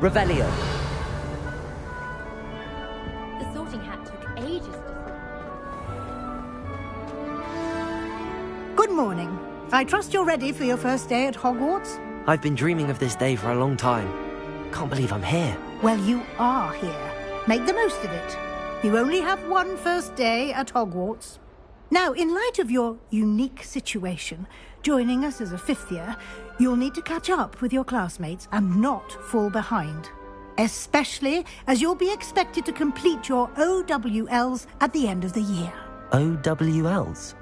Revelio. The sorting hat took ages to... Good morning. I trust you're ready for your first day at Hogwarts? I've been dreaming of this day for a long time. Can't believe I'm here. Well, you are here. Make the most of it. You only have one first day at Hogwarts. Now, in light of your unique situation, joining us as a fifth year, you'll need to catch up with your classmates and not fall behind. Especially as you'll be expected to complete your OWLs at the end of the year. OWLs?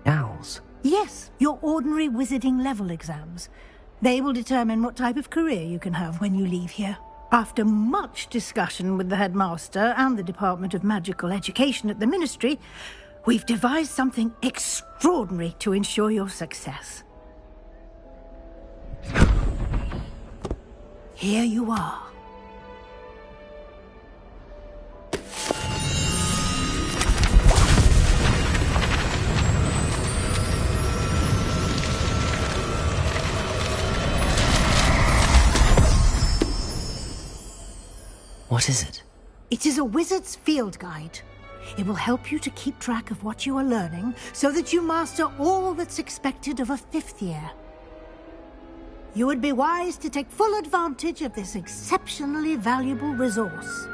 Owls? Yes, your ordinary wizarding level exams. They will determine what type of career you can have when you leave here. After much discussion with the headmaster and the Department of Magical Education at the Ministry, we've devised something extraordinary to ensure your success. Here you are. What is it? It is a wizard's field guide. It will help you to keep track of what you are learning so that you master all that's expected of a fifth year. You would be wise to take full advantage of this exceptionally valuable resource.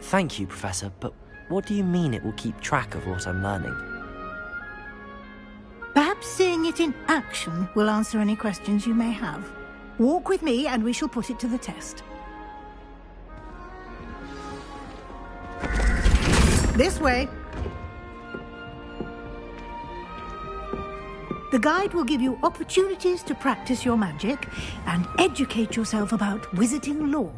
Thank you, Professor, but what do you mean it will keep track of what I'm learning? Perhaps seeing it in action will answer any questions you may have. Walk with me and we shall put it to the test. This way. The guide will give you opportunities to practice your magic and educate yourself about wizarding lore.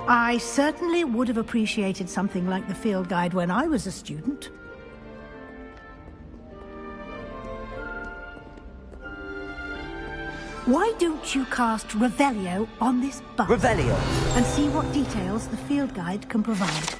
I certainly would have appreciated something like the field guide when I was a student. Why don't you cast Revelio on this bug? Revelio! And see what details the field guide can provide.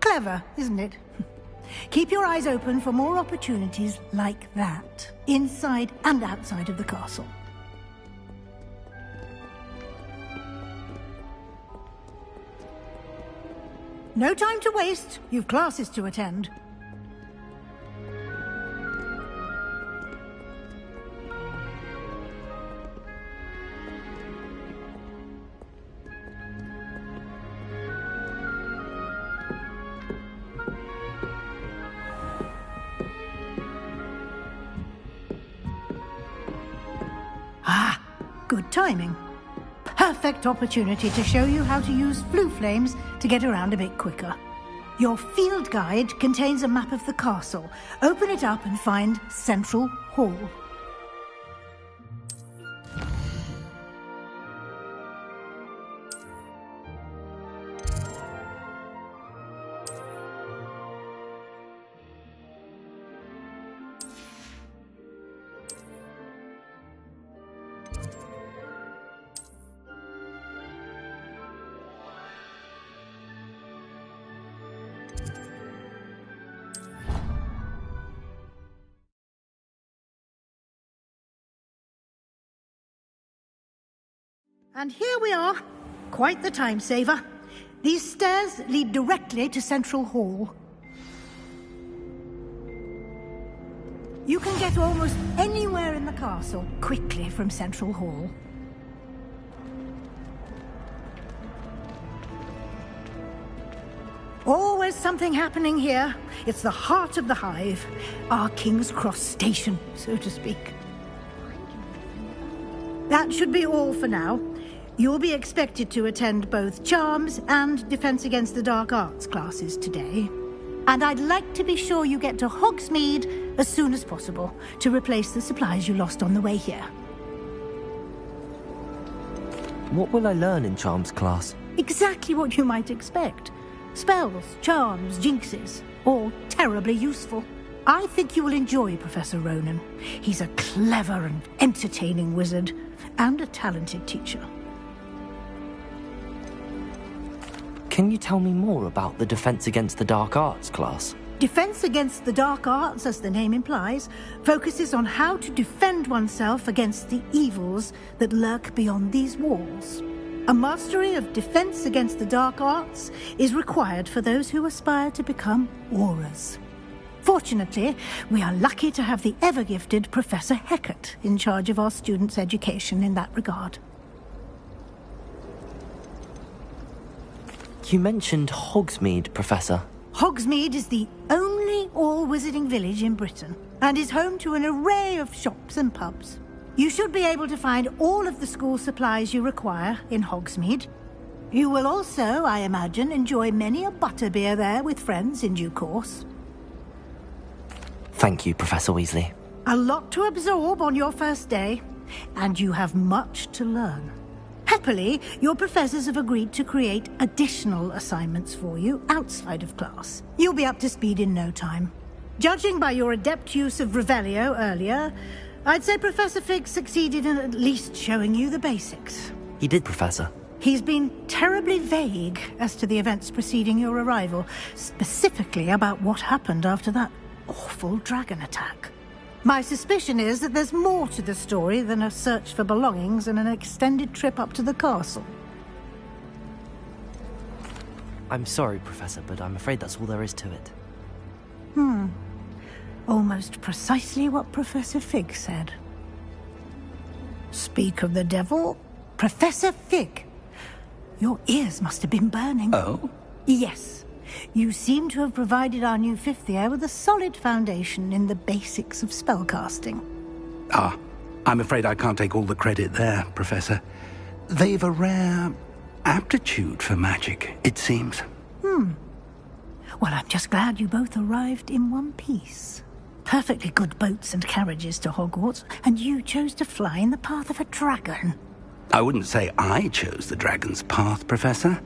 Clever, isn't it? Keep your eyes open for more opportunities like that, inside and outside of the castle. No time to waste. You've classes to attend. Good timing. Perfect opportunity to show you how to use flue flames to get around a bit quicker. Your field guide contains a map of the castle. Open it up and find Central Hall. And here we are. Quite the time saver. These stairs lead directly to Central Hall. You can get almost anywhere in the castle quickly from Central Hall. Always something happening here. It's the heart of the hive. Our King's Cross station, so to speak. That should be all for now. You'll be expected to attend both Charms and Defense Against the Dark Arts classes today. And I'd like to be sure you get to Hogsmeade as soon as possible to replace the supplies you lost on the way here. What will I learn in Charms class? Exactly what you might expect. Spells, charms, jinxes, all terribly useful. I think you will enjoy Professor Ronan. He's a clever and entertaining wizard, and a talented teacher. Can you tell me more about the Defense Against the Dark Arts class? Defense Against the Dark Arts, as the name implies, focuses on how to defend oneself against the evils that lurk beyond these walls. A mastery of Defense Against the Dark Arts is required for those who aspire to become Aurors. Fortunately, we are lucky to have the ever-gifted Professor Hecat in charge of our students' education in that regard. You mentioned Hogsmeade, Professor. Hogsmeade is the only all-wizarding village in Britain, and is home to an array of shops and pubs. You should be able to find all of the school supplies you require in Hogsmeade. You will also, I imagine, enjoy many a butterbeer there with friends in due course. Thank you, Professor Weasley. A lot to absorb on your first day, and you have much to learn. Happily, your professors have agreed to create additional assignments for you outside of class. You'll be up to speed in no time. Judging by your adept use of Revelio earlier, I'd say Professor Fig succeeded in at least showing you the basics. He did, Professor. He's been terribly vague as to the events preceding your arrival, specifically about what happened after that awful dragon attack. My suspicion is that there's more to the story than a search for belongings and an extended trip up to the castle. I'm sorry, Professor, but I'm afraid that's all there is to it. Almost precisely what Professor Fig said. Speak of the devil, Professor Fig. Your ears must have been burning. Oh? Yes. You seem to have provided our new fifth year with a solid foundation in the basics of spellcasting. I'm afraid I can't take all the credit there, Professor. They've a rare aptitude for magic, it seems. Well, I'm just glad you both arrived in one piece. Perfectly good boats and carriages to Hogwarts, and you chose to fly in the path of a dragon. I wouldn't say I chose the dragon's path, Professor.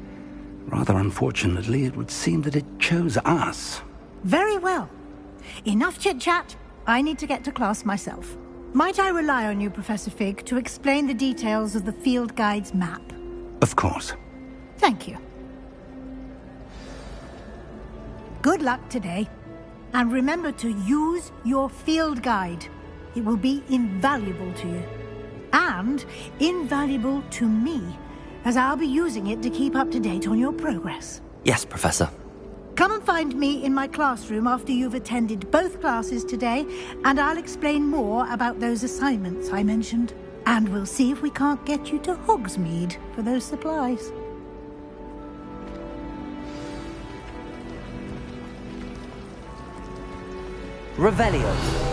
Rather unfortunately, it would seem that it chose us. Very well. Enough chit-chat. I need to get to class myself. Might I rely on you, Professor Fig, to explain the details of the field guide's map? Of course. Thank you. Good luck today. And remember to use your field guide. It will be invaluable to you. And invaluable to me, as I'll be using it to keep up to date on your progress. Yes, Professor. Come and find me in my classroom after you've attended both classes today, and I'll explain more about those assignments I mentioned. And we'll see if we can't get you to Hogsmeade for those supplies. Revelio.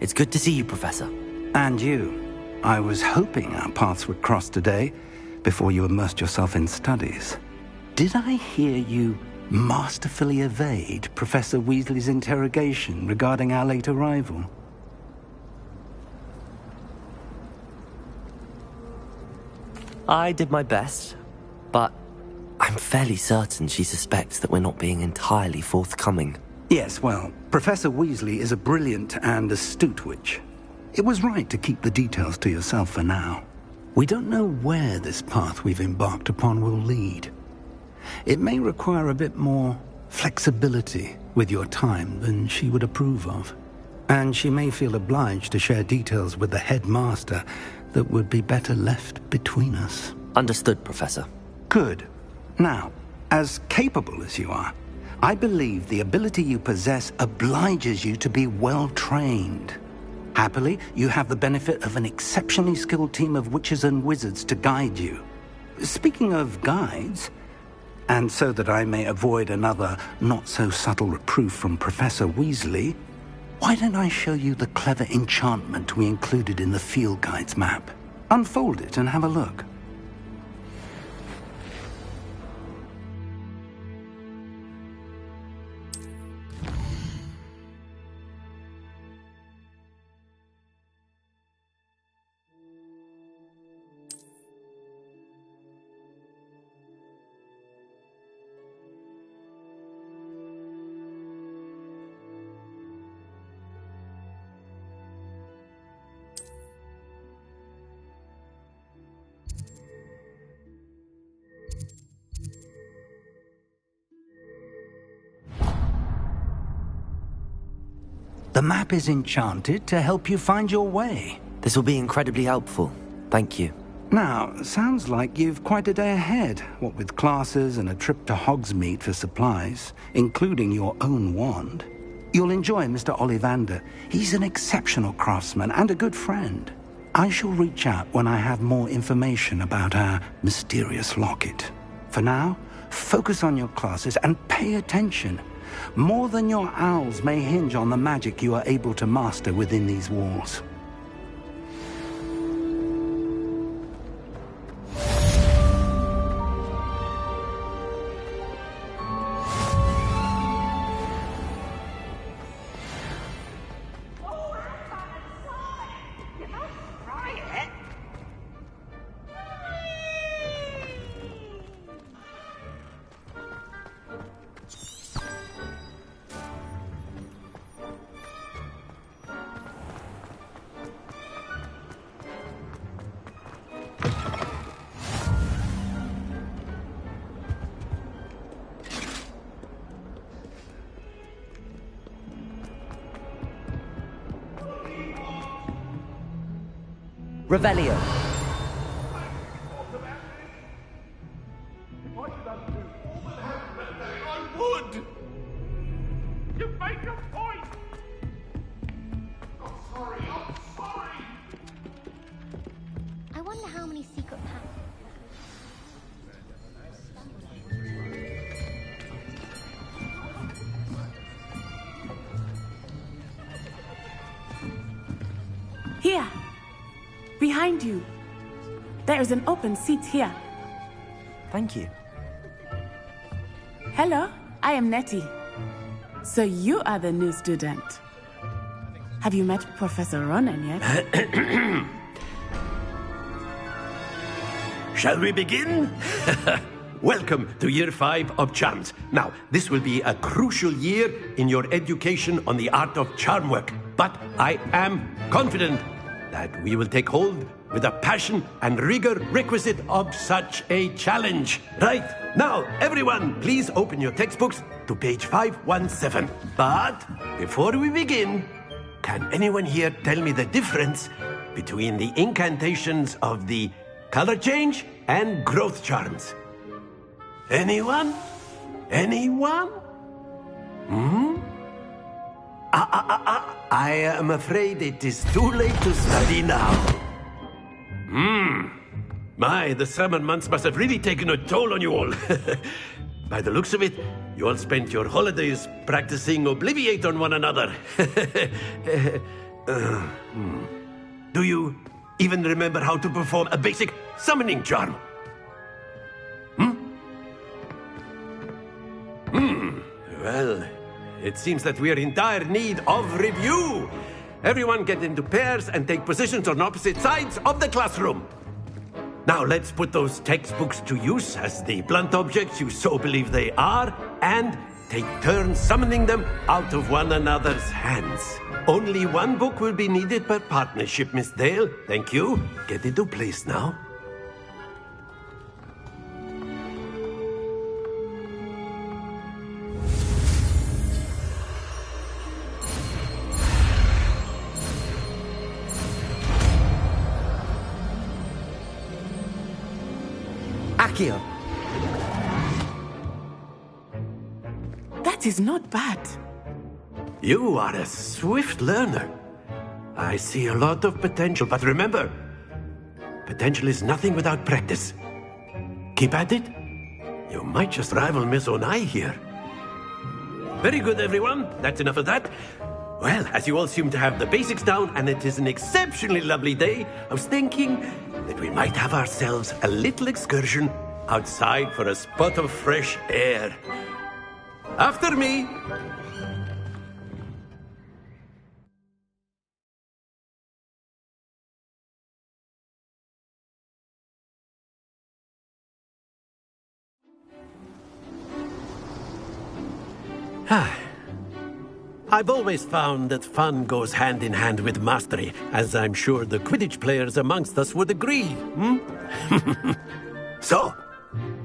It's good to see you, Professor. And you. I was hoping our paths would cross today, before you immersed yourself in studies. Did I hear you masterfully evade Professor Weasley's interrogation regarding our late arrival? I did my best, but I'm fairly certain she suspects that we're not being entirely forthcoming. Yes, well, Professor Weasley is a brilliant and astute witch. It was right to keep the details to yourself for now. We don't know where this path we've embarked upon will lead. It may require a bit more flexibility with your time than she would approve of. And she may feel obliged to share details with the headmaster that would be better left between us. Understood, Professor. Good. Now, as capable as you are, I believe the ability you possess obliges you to be well trained. Happily, you have the benefit of an exceptionally skilled team of witches and wizards to guide you. Speaking of guides, and so that I may avoid another not-so-subtle reproof from Professor Weasley, why don't I show you the clever enchantment we included in the field guide's map? Unfold it and have a look. The map is enchanted to help you find your way. This will be incredibly helpful. Thank you. Now, sounds like you've quite a day ahead, what with classes and a trip to Hogsmeade for supplies, including your own wand. You'll enjoy Mr. Ollivander. He's an exceptional craftsman and a good friend. I shall reach out when I have more information about our mysterious locket. For now, focus on your classes and pay attention. More than your owls may hinge on the magic you are able to master within these walls. Revelio. I would! You make a point! I'm sorry. I wonder how many secret paths. Here! Behind you. There is an open seat here. Thank you. Hello, I am Nettie. So you are the new student. Have you met Professor Ronan yet? Shall we begin? Welcome to Year 5 of Charms. Now, this will be a crucial year in your education on the art of charm work. But I am confident that we will take hold with the passion and rigor requisite of such a challenge. Right, now, everyone, please open your textbooks to page 517. But before we begin, can anyone here tell me the difference between the incantations of the color change and growth charms? Anyone? Anyone? I am afraid it is too late to study now. My, the summer months must have really taken a toll on you all. By the looks of it, you all spent your holidays practicing Obliviate on one another. Do you even remember how to perform a basic summoning charm? Well, it seems that we are in dire need of review. Everyone get into pairs and take positions on opposite sides of the classroom. Now let's put those textbooks to use as the blunt objects you so believe they are, and take turns summoning them out of one another's hands. Only one book will be needed per partnership, Miss Dale. Thank you. Get into place now. Accio. That is not bad. You are a swift learner. I see a lot of potential, but remember, potential is nothing without practice. Keep at it. You might just rival Miss Onai here. Very good, everyone. That's enough of that. Well, as you all seem to have the basics down, and it is an exceptionally lovely day, I was thinking that we might have ourselves a little excursion outside for a spot of fresh air. After me. I've always found that fun goes hand in hand with mastery, as I'm sure the Quidditch players amongst us would agree. So,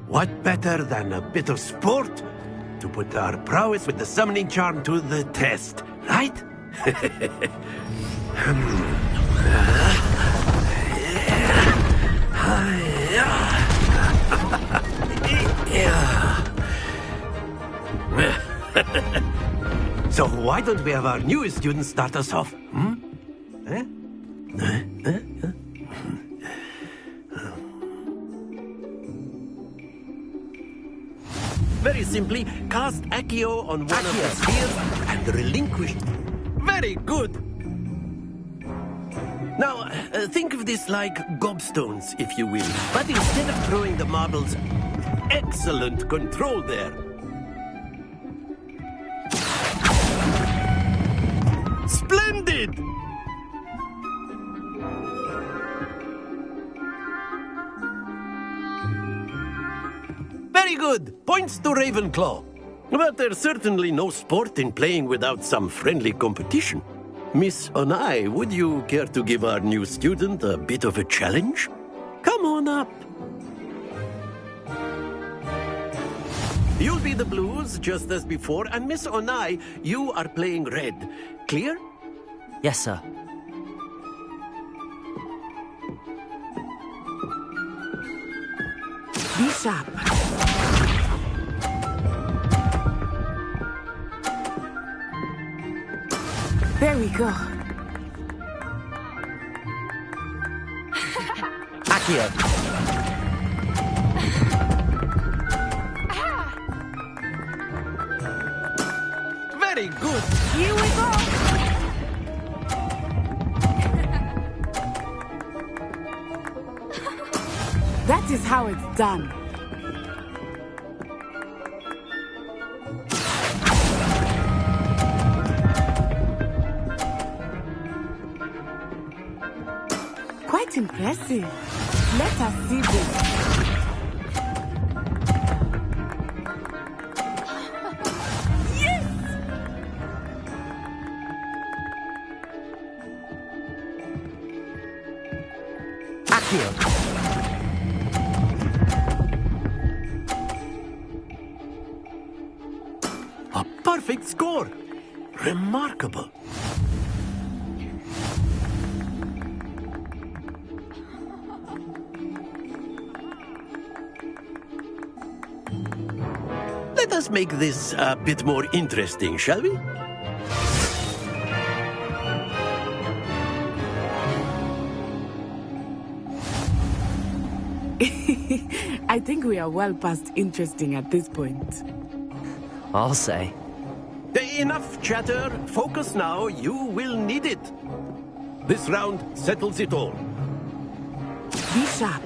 what better than a bit of sport to put our prowess with the summoning charm to the test, right? So why don't we have our newest student start us off? Very simply, cast Accio on one of the spheres and relinquish. Very good. Now, think of this like gobstones, if you will. But instead of throwing the marbles, excellent control there. Splendid! Very good. Points to Ravenclaw. But there's certainly no sport in playing without some friendly competition. Miss Onai, would you care to give our new student a bit of a challenge? Come on up. You'll be the blues, just as before, and Miss Onai, you are playing red. Clear? Yes, sir. Be sharp. There we go. Accio. Very good. Here we go. That is how it's done. Quite impressive. Let us see this. Yes! Accio. A perfect score. Remarkable. Let us make this a bit more interesting, shall we? I think we are well past interesting at this point. I'll say. Enough chatter. Focus now. You will need it. This round settles it all. Be sharp.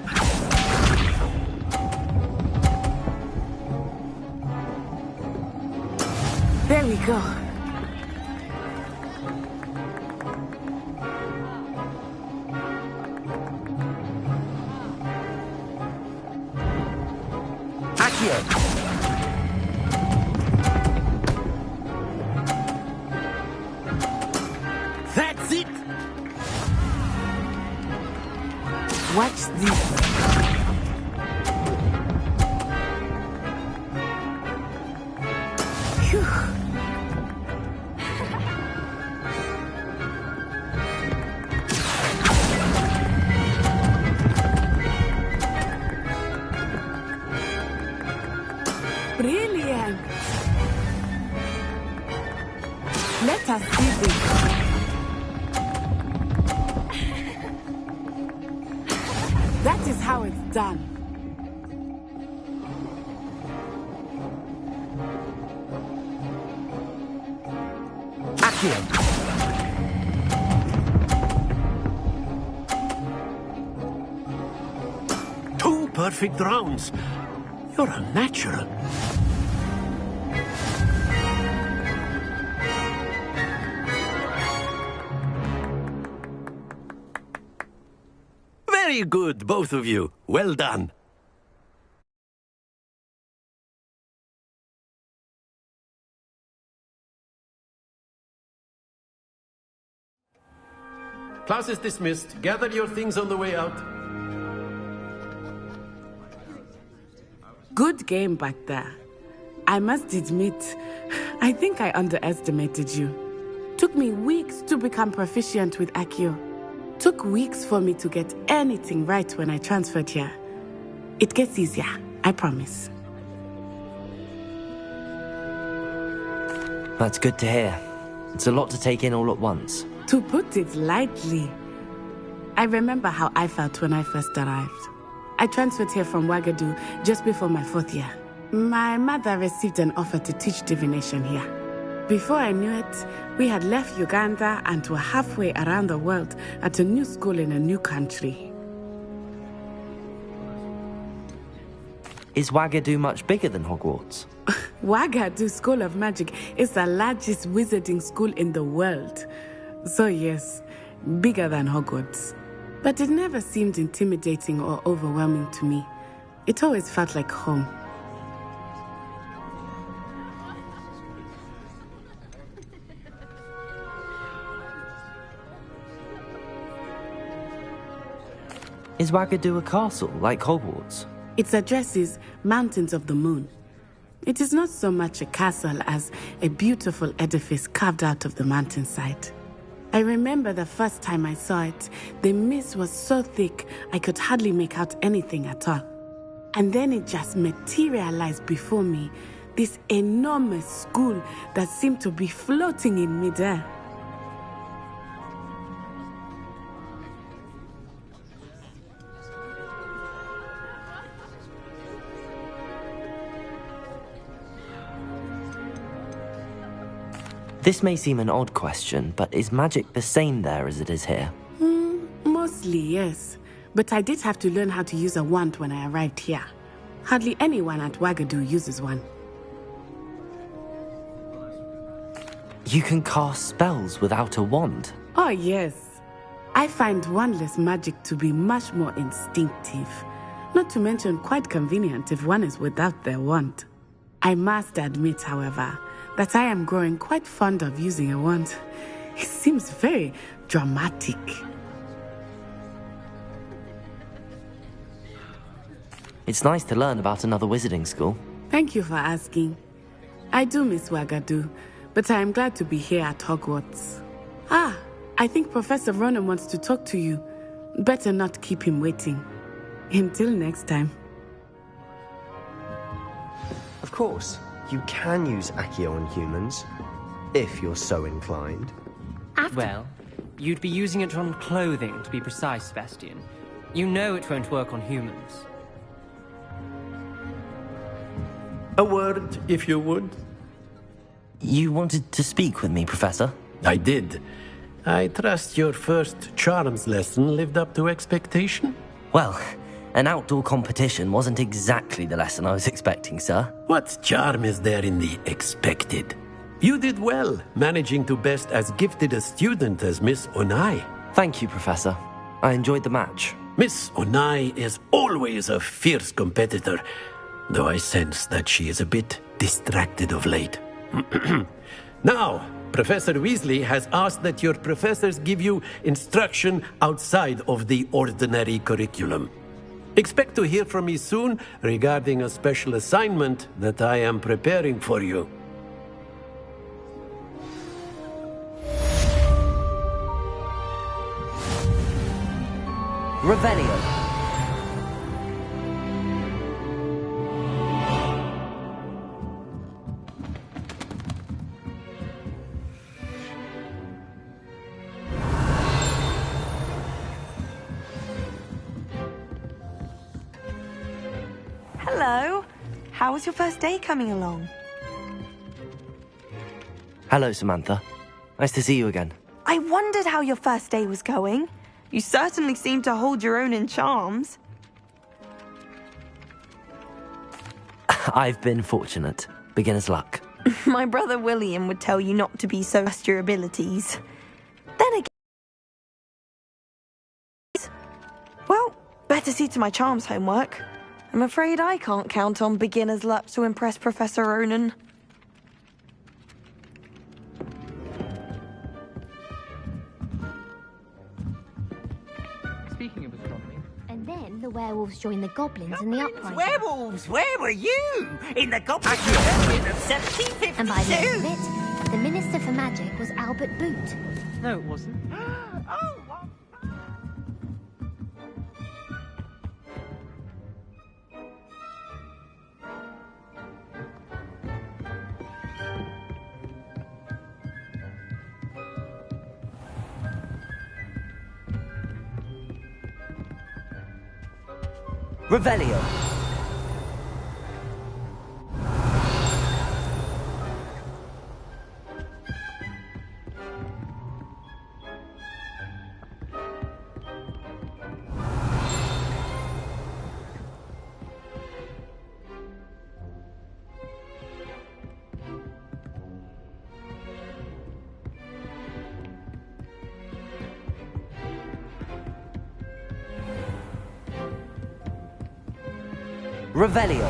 There we go. Accio. That's it. Watch this. Phew. Brilliant. us see this. That is how it's done. Accio! 2 perfect rounds. You're a natural. Very good, both of you. Well done. Class is dismissed. Gather your things on the way out. Good game back there. I must admit, I think I underestimated you. Took me weeks to become proficient with Accio. Took weeks for me to get anything right when I transferred here. It gets easier, I promise. That's good to hear. It's a lot to take in all at once. To put it lightly, I remember how I felt when I first arrived. I transferred here from Ouagadougou just before my 4th year. My mother received an offer to teach divination here. Before I knew it, we had left Uganda and were halfway around the world at a new school in a new country. Is Ouagadougou much bigger than Hogwarts? Ouagadougou School of Magic is the largest wizarding school in the world. So yes, bigger than Hogwarts. But it never seemed intimidating or overwhelming to me. It always felt like home. Is Ouagadougou a castle, like Hogwarts? Its address is Mountains of the Moon. It is not so much a castle as a beautiful edifice carved out of the mountainside. I remember the first time I saw it, the mist was so thick I could hardly make out anything at all. And then it just materialized before me, this enormous school that seemed to be floating in midair. This may seem an odd question, but is magic the same there as it is here? Mostly, yes. But I did have to learn how to use a wand when I arrived here. Hardly anyone at Ouagadougou uses one. You can cast spells without a wand? Oh, yes. I find wandless magic to be much more instinctive. Not to mention quite convenient if one is without their wand. I must admit, however, that I am growing quite fond of using a wand. It seems very dramatic. It's nice to learn about another wizarding school. Thank you for asking. I do miss Ouagadougou, but I am glad to be here at Hogwarts. I think Professor Ronan wants to talk to you. Better not keep him waiting. Until next time. Of course, you can use Accio on humans, if you're so inclined. Well, you'd be using it on clothing, to be precise, Sebastian. You know it won't work on humans. A word, if you would. You wanted to speak with me, Professor? I did. I trust your first charms lesson lived up to expectation? Well, an outdoor competition wasn't exactly the lesson I was expecting, sir. What charm is there in the expected? You did well, managing to best as gifted a student as Miss Onai. Thank you, Professor. I enjoyed the match. Miss Onai is always a fierce competitor, though I sense that she is a bit distracted of late. Now, Professor Weasley has asked that your professors give you instruction outside of the ordinary curriculum. Expect to hear from me soon regarding a special assignment that I am preparing for you. Revelio. Hello. How was your first day coming along? Hello, Samantha. Nice to see you again. I wondered how your first day was going. You certainly seem to hold your own in charms. I've been fortunate. Beginner's luck. My brother William would tell you not to be so trust your abilities. Then again... Well, better see to my charms homework. I'm afraid I can't count on beginner's luck to impress Professor Ronan. Speaking of astronomy... And then the werewolves joined the goblins in the uprising. Werewolves, where were you? In the Goblin Rebellion of 1752? And by the end of it, the Minister for Magic was Albert Boot. No, it wasn't. Oh, what? Revelio. Revelio.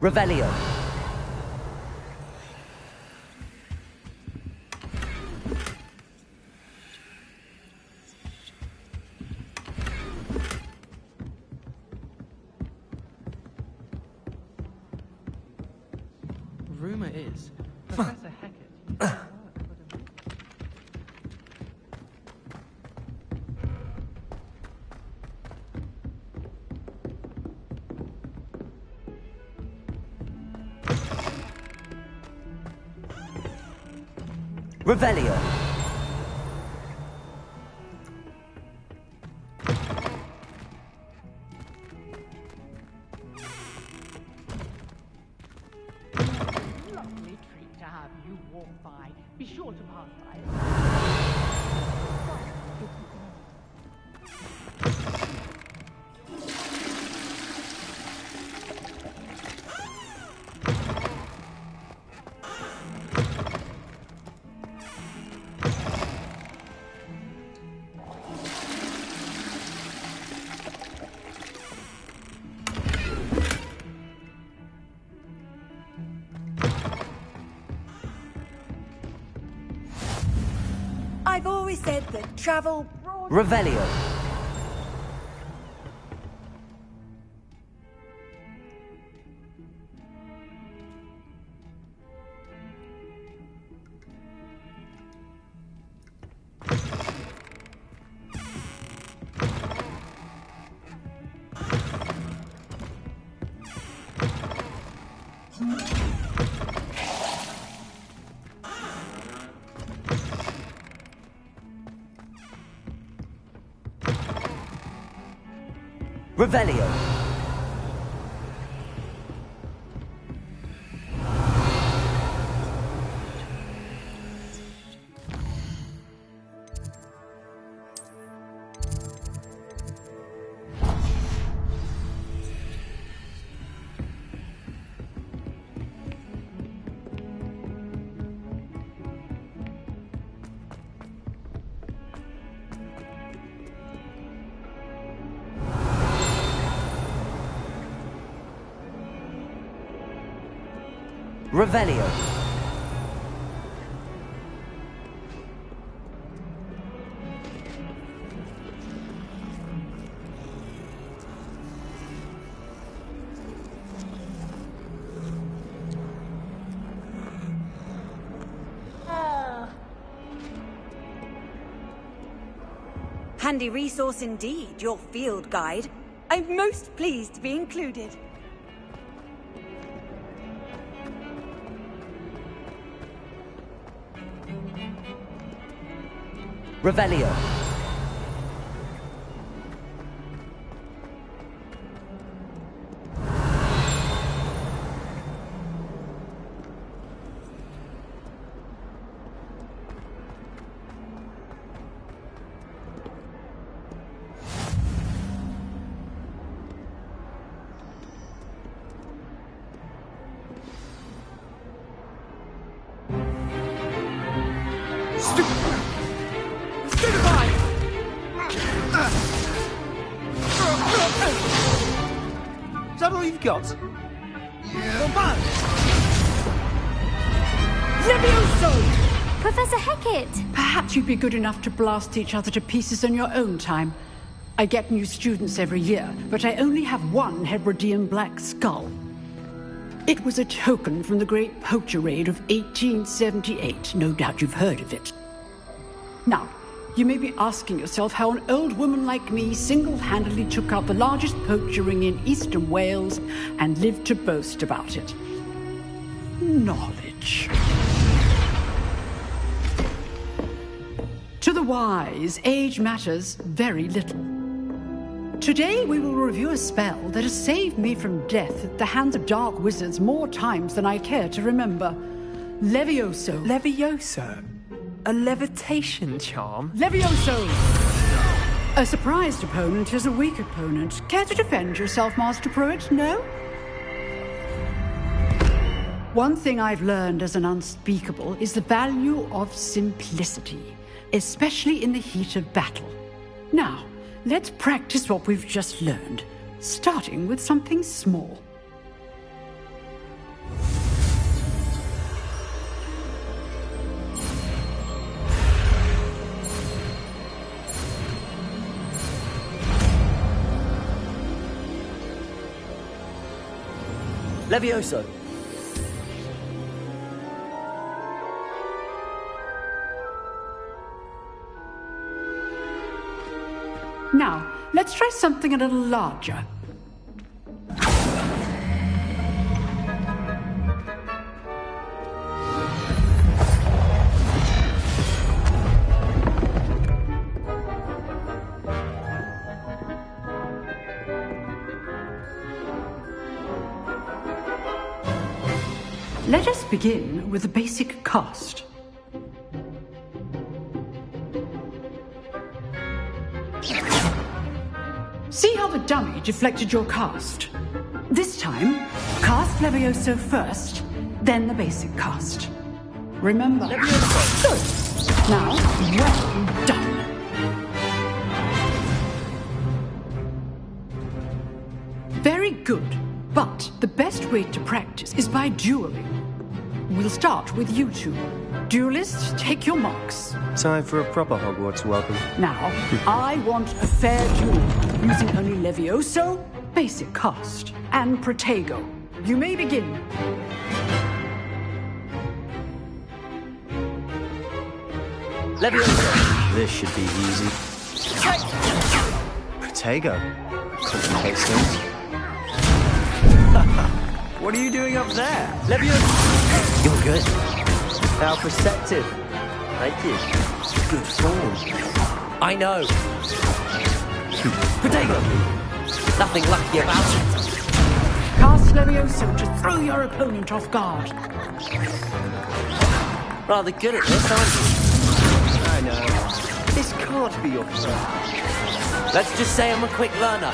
Revelio. Rumor is, Professor Hecat... Revelio. Lovely treat to have you walk by. Be sure to pass by. I've always said that travel... Revelio. Revelio. Revelio. Handy resource indeed, your field guide. I'm most pleased to be included. Revelio. Is that all you've got? Levioso! Professor Hecat! Perhaps you'd be good enough to blast each other to pieces in your own time. I get new students every year, but I only have one Hebridean black skull. It was a token from the Great Poacher Raid of 1878. No doubt you've heard of it. Now, you may be asking yourself how an old woman like me single-handedly took out the largest poacher ring in eastern Wales and lived to boast about it. Knowledge. To the wise, age matters very little. Today we will review a spell that has saved me from death at the hands of dark wizards more times than I care to remember. Levioso. Levioso? A levitation charm? Levioso! A surprised opponent is a weak opponent. Care to defend yourself, Master Pruitt? No? One thing I've learned as an unspeakable is the value of simplicity, especially in the heat of battle. Now, let's practice what we've just learned, starting with something small. Levioso. Now, let's try something a little larger. Let us begin with the basic cast. See how the dummy deflected your cast? This time, cast Levioso first, then the basic cast. Remember? Levioso. Good. Now, well done. Very good. But the best way to practice is by dueling. We'll start with you two. Duelists, take your marks. Time for a proper Hogwarts welcome. Now, I want a fair duel, using only Levioso, basic cast, and Protego. You may begin. Levioso. This should be easy. Protego. Complicates things. What are you doing up there? Levioso. You're good. How perceptive. Thank you. Good form. I know. Protego. Nothing lucky about it. Cast Levioso to throw your opponent off guard. Rather good at this, aren't you? I know. This can't be your fault. Let's just say I'm a quick learner.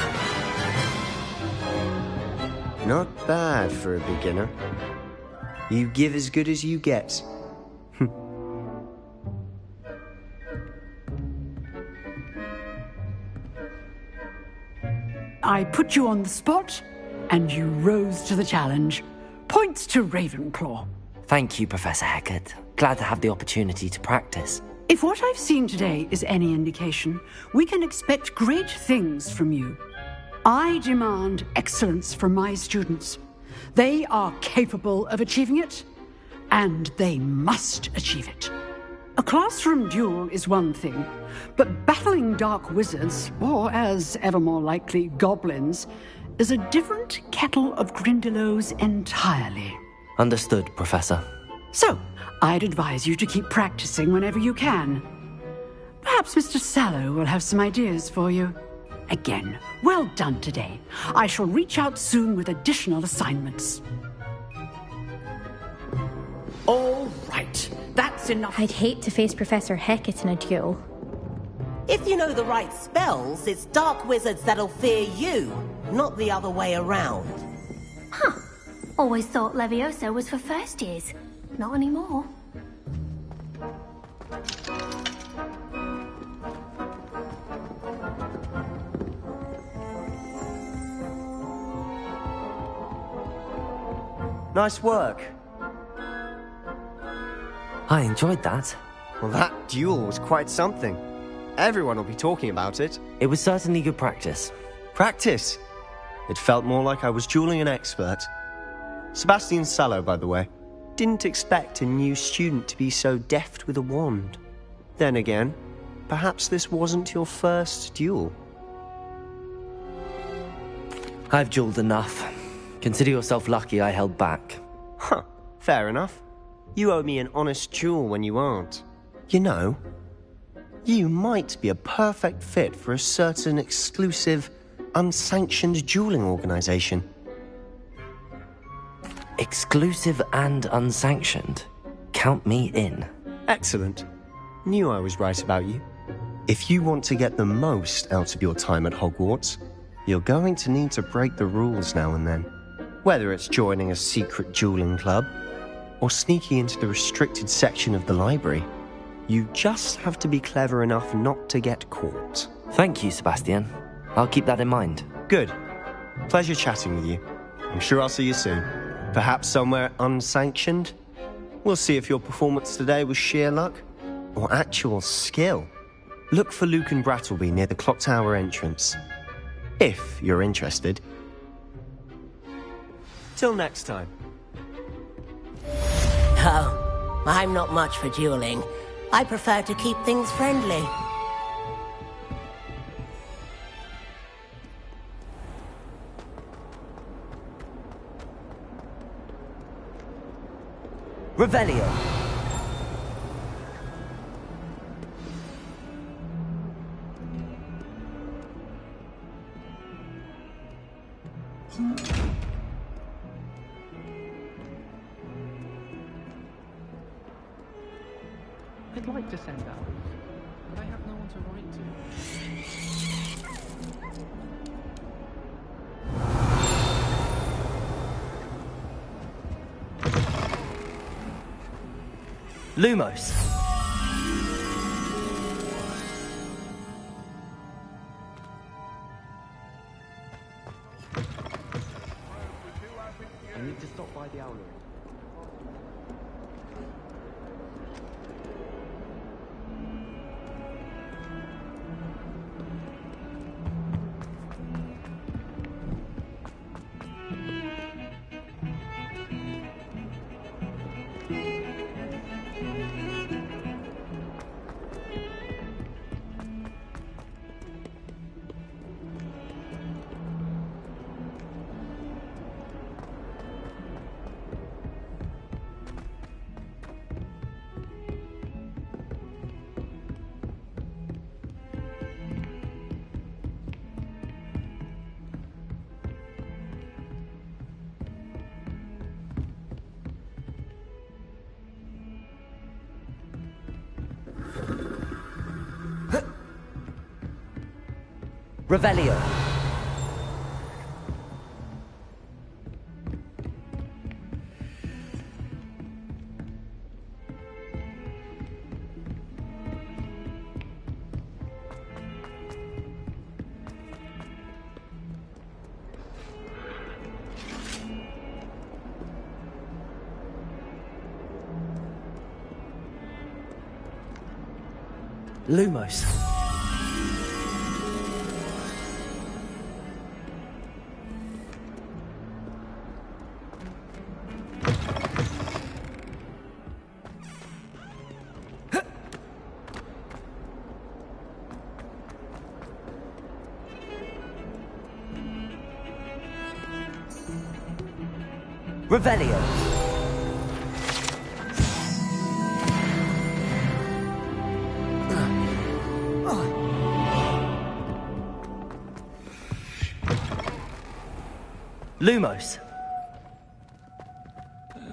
Not bad for a beginner. You give as good as you get. I put you on the spot, and you rose to the challenge. Points to Ravenclaw. Thank you, Professor Hecat. Glad to have the opportunity to practice. If what I've seen today is any indication, we can expect great things from you. I demand excellence from my students. They are capable of achieving it, and they must achieve it. A classroom duel is one thing, but battling dark wizards, or as ever more likely, goblins, is a different kettle of Grindylows entirely. Understood, Professor. So, I'd advise you to keep practicing whenever you can. Perhaps Mr. Sallow will have some ideas for you. Again, well done today. I shall reach out soon with additional assignments. All right, that's enough. I'd hate to face Professor Hecat in a duel. If you know the right spells, it's dark wizards that'll fear you, not the other way around. Huh. Always thought Leviosa was for first years. Not anymore. Nice work. I enjoyed that. Well, that duel was quite something. Everyone will be talking about it. It was certainly good practice. Practice? It felt more like I was dueling an expert. Sebastian Sallow, by the way. Didn't expect a new student to be so deft with a wand. Then again, perhaps this wasn't your first duel. I've dueled enough. Consider yourself lucky I held back. Huh, fair enough. You owe me an honest duel when you aren't. You know, you might be a perfect fit for a certain exclusive, unsanctioned dueling organization. Exclusive and unsanctioned? Count me in. Excellent. Knew I was right about you. If you want to get the most out of your time at Hogwarts, you're going to need to break the rules now and then. Whether it's joining a secret dueling club, or sneaking into the restricted section of the library, you just have to be clever enough not to get caught. Thank you, Sebastian. I'll keep that in mind. Good. Pleasure chatting with you. I'm sure I'll see you soon. Perhaps somewhere unsanctioned? We'll see if your performance today was sheer luck or actual skill. Look for Luke and Brattleby near the clock tower entrance. If you're interested. Till next time. Oh, I'm not much for dueling. I prefer to keep things friendly. Revelio. I'd like to send out, but I have no one to write to. Lumos. I need to stop by the owlery. Revelio. Lumos. Revelio. Lumos.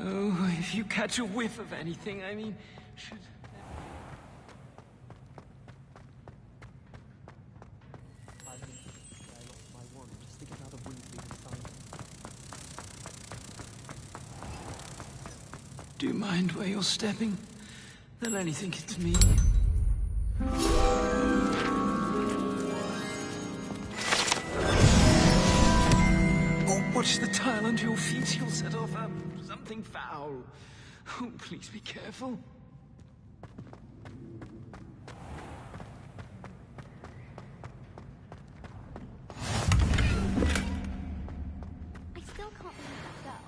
Oh, if you catch a whiff of anything, I mean... should... Do you mind where you're stepping? They'll only think it's me. Oh, watch the tile under your feet. You'll set off something foul. Oh, please be careful. I still can't believe that girl.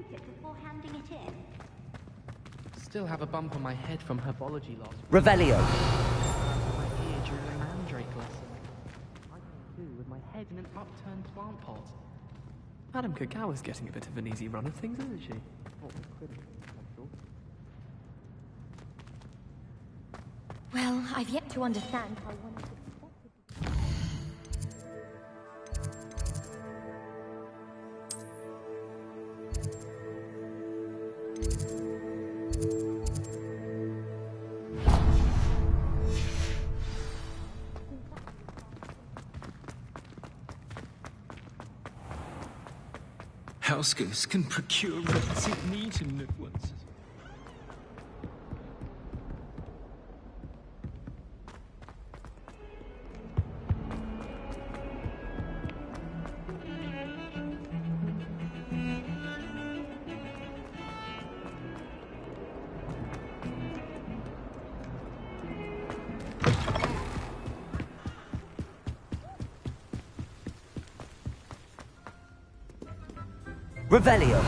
Before handing it in. Still have a bump on my head from herbology loss. Revelio. My ear during a mandrake lesson. I came too with my head in an upturned plant pot. Madame Kagawa's getting a bit of an easy run of things, isn't she? Well, I've yet to understand how one could House ghosts can procure rancid meat in at once. Revelio.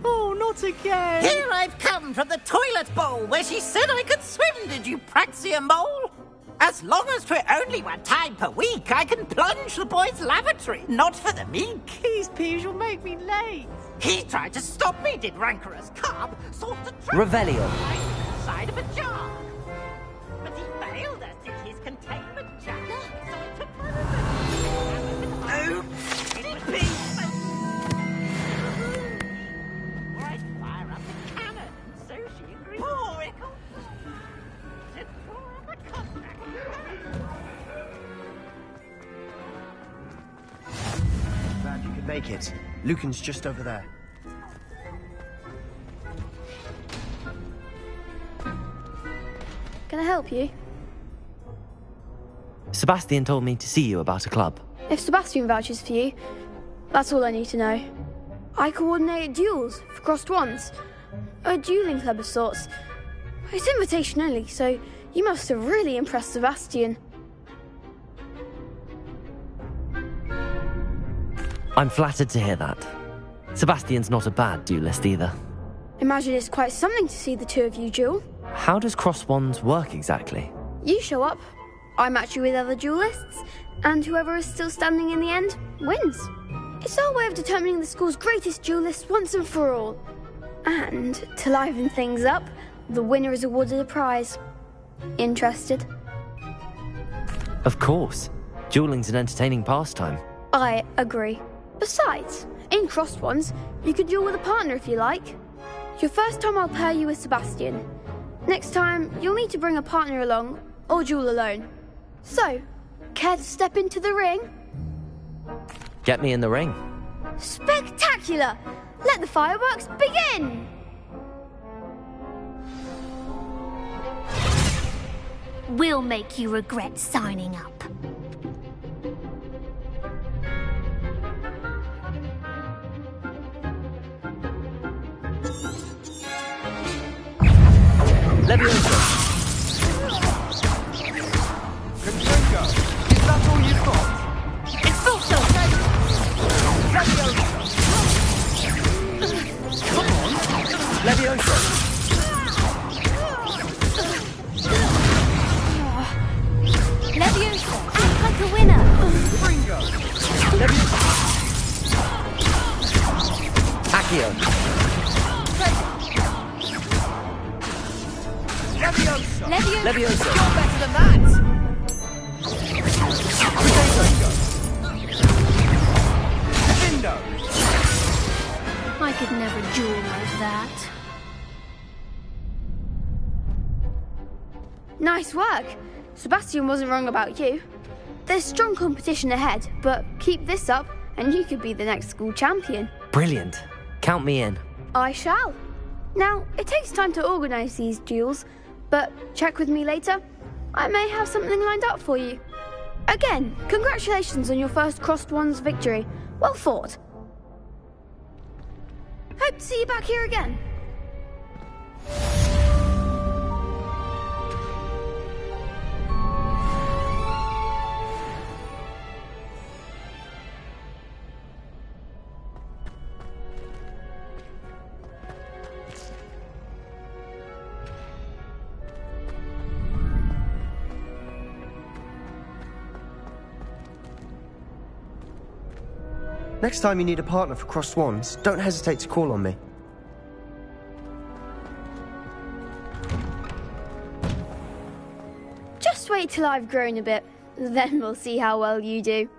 Oh, not again! Here I've come from the toilet bowl where she said I could swim, did you praxia mole? As long as 'twere only one time per week, I can plunge the boy's lavatory, not for the meek. These peas will make me late. He tried to stop me, did rancorous cub, sought to trap Revelio. inside of a jar. But he failed us in his containment jack, so I took my revenge. Oh, silly beast! Or I'd fire up the cannon, and so she agreed. Poor Ickle! To throw out the contract. Glad you could make it. Lucan's just over there. Can I help you? Sebastian told me to see you about a club. If Sebastian vouches for you, that's all I need to know. I coordinate duels for crossed wands. A dueling club of sorts. It's invitation only, so you must have really impressed Sebastian. I'm flattered to hear that. Sebastian's not a bad duelist either. Imagine it's quite something to see the two of you duel. How does cross wands work exactly? You show up, I match you with other duelists, and whoever is still standing in the end wins. It's our way of determining the school's greatest duelist once and for all. And to liven things up, the winner is awarded a prize. Interested? Of course. Dueling's an entertaining pastime. I agree. Besides, in crossed ones, you could duel with a partner if you like. Your first time I'll pair you with Sebastian. Next time, you'll need to bring a partner along, or duel alone. So, care to step into the ring? Get me in the ring. Spectacular! Let the fireworks begin! We'll make you regret signing up. Leviosa! Confringo! Is that all you've got? Expulso! Leviosa! Come on! Leviosa! Leviosa, act like a winner! Confringo! Leviosa! Accio! Leviosa! Leviosa! You're better than that! Confringo! Vindo! I could never duel like that. Nice work. Sebastian wasn't wrong about you. There's strong competition ahead, but keep this up and you could be the next school champion. Brilliant. Count me in. I shall. Now, it takes time to organise these duels, but check with me later. I may have something lined up for you. Again, congratulations on your first Crossed Wands victory. Well fought. Hope to see you back here again. Next time you need a partner for Crossed Wands, don't hesitate to call on me. Just wait till I've grown a bit, then we'll see how well you do.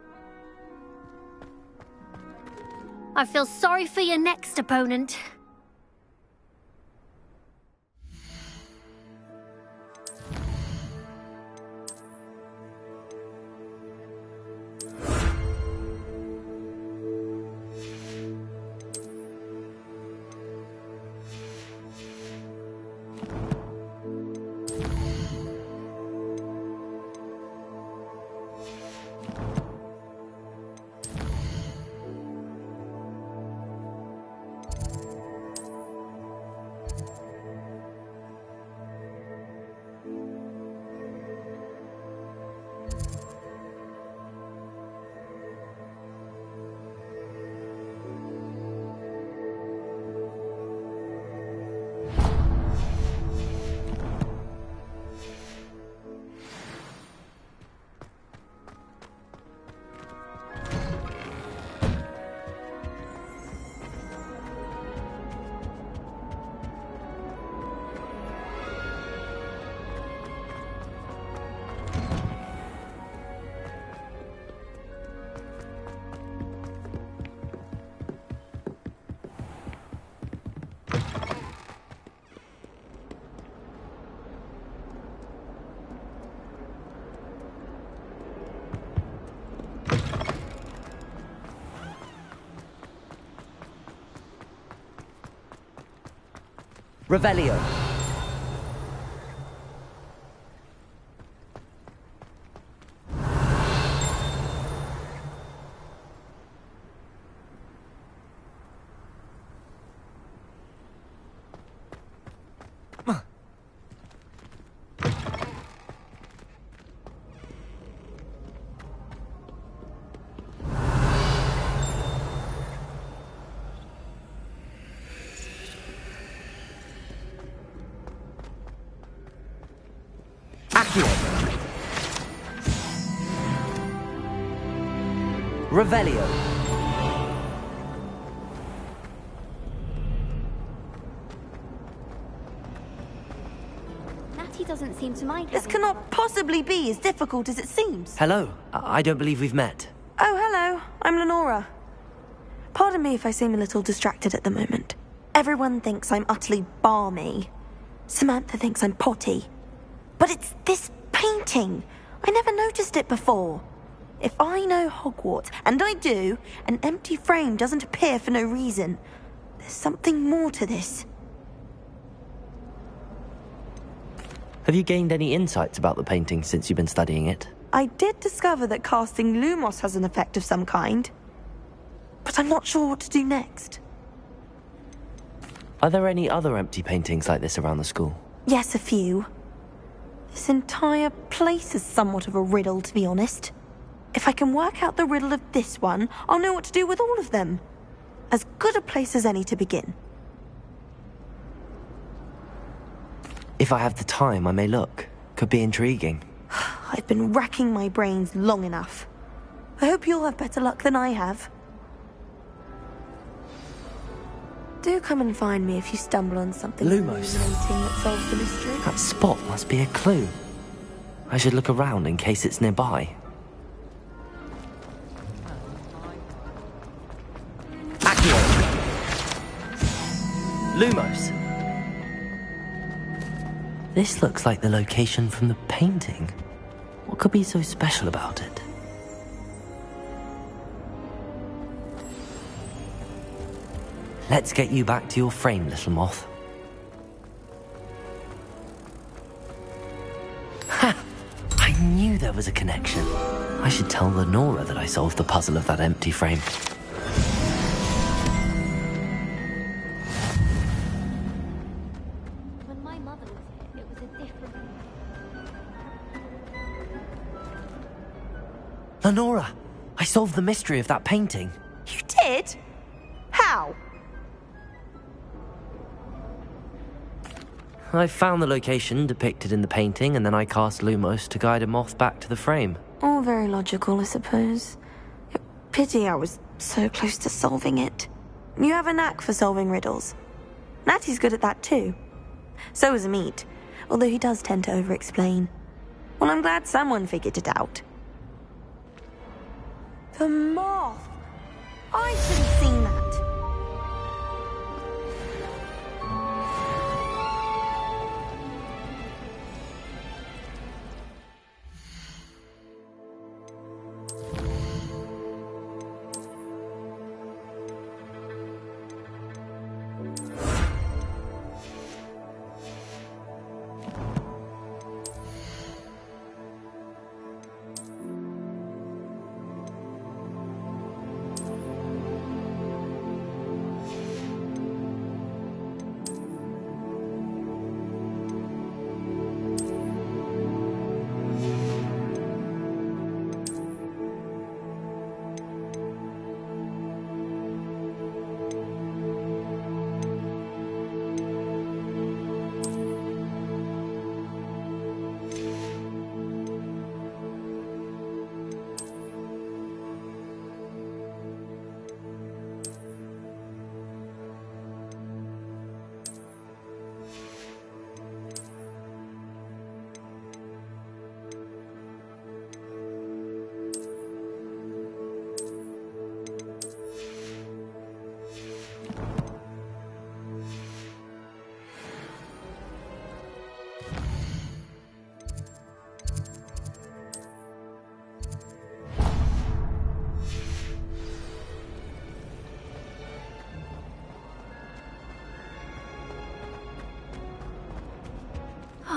I feel sorry for your next opponent. Revelio. Revelio. Natty doesn't seem to mind. This cannot possibly be as difficult as it seems. Hello. I don't believe we've met. Oh, hello. I'm Lenora. Pardon me if I seem a little distracted at the moment. Everyone thinks I'm utterly balmy. Samantha thinks I'm potty. But it's this painting. I never noticed it before. If I know Hogwarts, and I do, an empty frame doesn't appear for no reason. There's something more to this. Have you gained any insights about the painting since you've been studying it? I did discover that casting Lumos has an effect of some kind, but I'm not sure what to do next. Are there any other empty paintings like this around the school? Yes, a few. This entire place is somewhat of a riddle, to be honest. If I can work out the riddle of this one, I'll know what to do with all of them. As good a place as any to begin. If I have the time, I may look. Could be intriguing. I've been racking my brains long enough. I hope you'll have better luck than I have. Do come and find me if you stumble on something Lumos. illuminating that solves the mystery. That spot must be a clue. I should look around in case it's nearby. Accio! Lumos! This looks like the location from the painting. What could be so special about it? Let's get you back to your frame, little moth. Ha! I knew there was a connection. I should tell Lenora that I solved the puzzle of that empty frame. When my mother was here, it was a different... Lenora! I solved the mystery of that painting. You did? How? I found the location depicted in the painting, and then I cast Lumos to guide a moth back to the frame. All very logical, I suppose. Pity I was so close to solving it. You have a knack for solving riddles. Natty's good at that too. So is Amit, although he does tend to over-explain. Well, I'm glad someone figured it out. The moth! I should have seen that.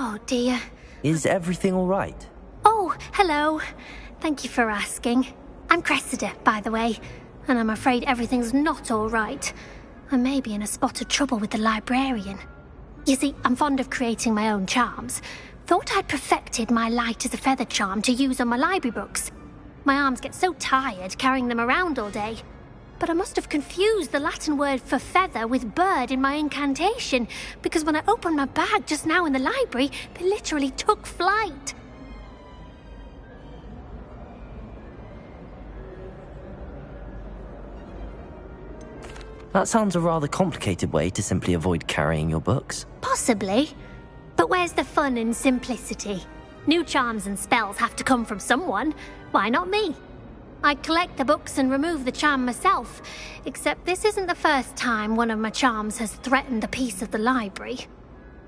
Oh dear. Is everything all right? Oh, hello. Thank you for asking. I'm Cressida, by the way, and I'm afraid everything's not all right. I may be in a spot of trouble with the librarian. You see, I'm fond of creating my own charms. Thought I'd perfected my light as a feather charm to use on my library books. My arms get so tired carrying them around all day. But I must have confused the Latin word for feather with bird in my incantation, because when I opened my bag just now in the library, they literally took flight. That sounds a rather complicated way to simply avoid carrying your books. Possibly. But where's the fun in simplicity? New charms and spells have to come from someone. Why not me? I collect the books and remove the charm myself, except this isn't the first time one of my charms has threatened a piece of the library.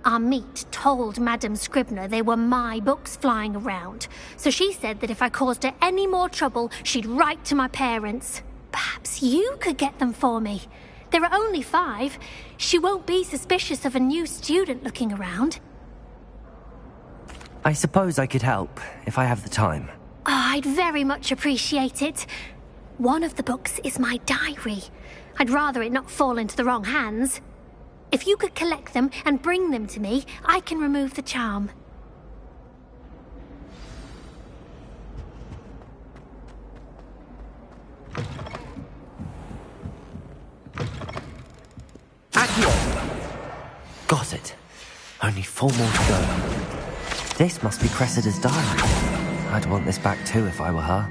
Amit told Madame Scribner they were my books flying around, so she said that if I caused her any more trouble, she'd write to my parents. Perhaps you could get them for me. There are only 5. She won't be suspicious of a new student looking around. I suppose I could help, if I have the time. Oh, I'd very much appreciate it. One of the books is my diary. I'd rather it not fall into the wrong hands. If you could collect them and bring them to me, I can remove the charm. Got it. Only 4 more to go. This must be Cressida's diary. I'd want this back too if I were her.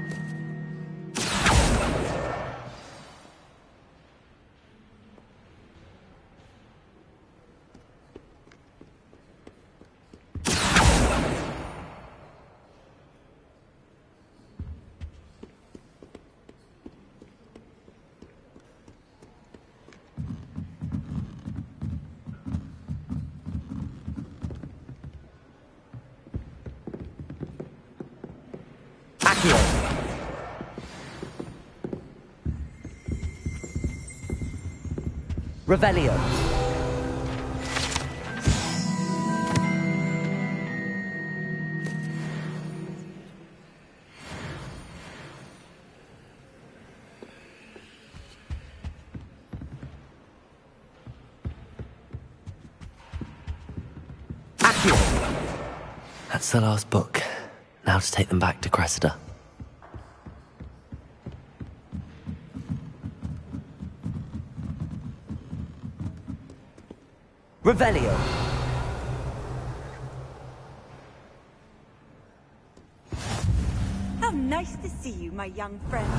Revelio. That's the last book. Now to take them back to Cressida. Revelio. How nice to see you, my young friend.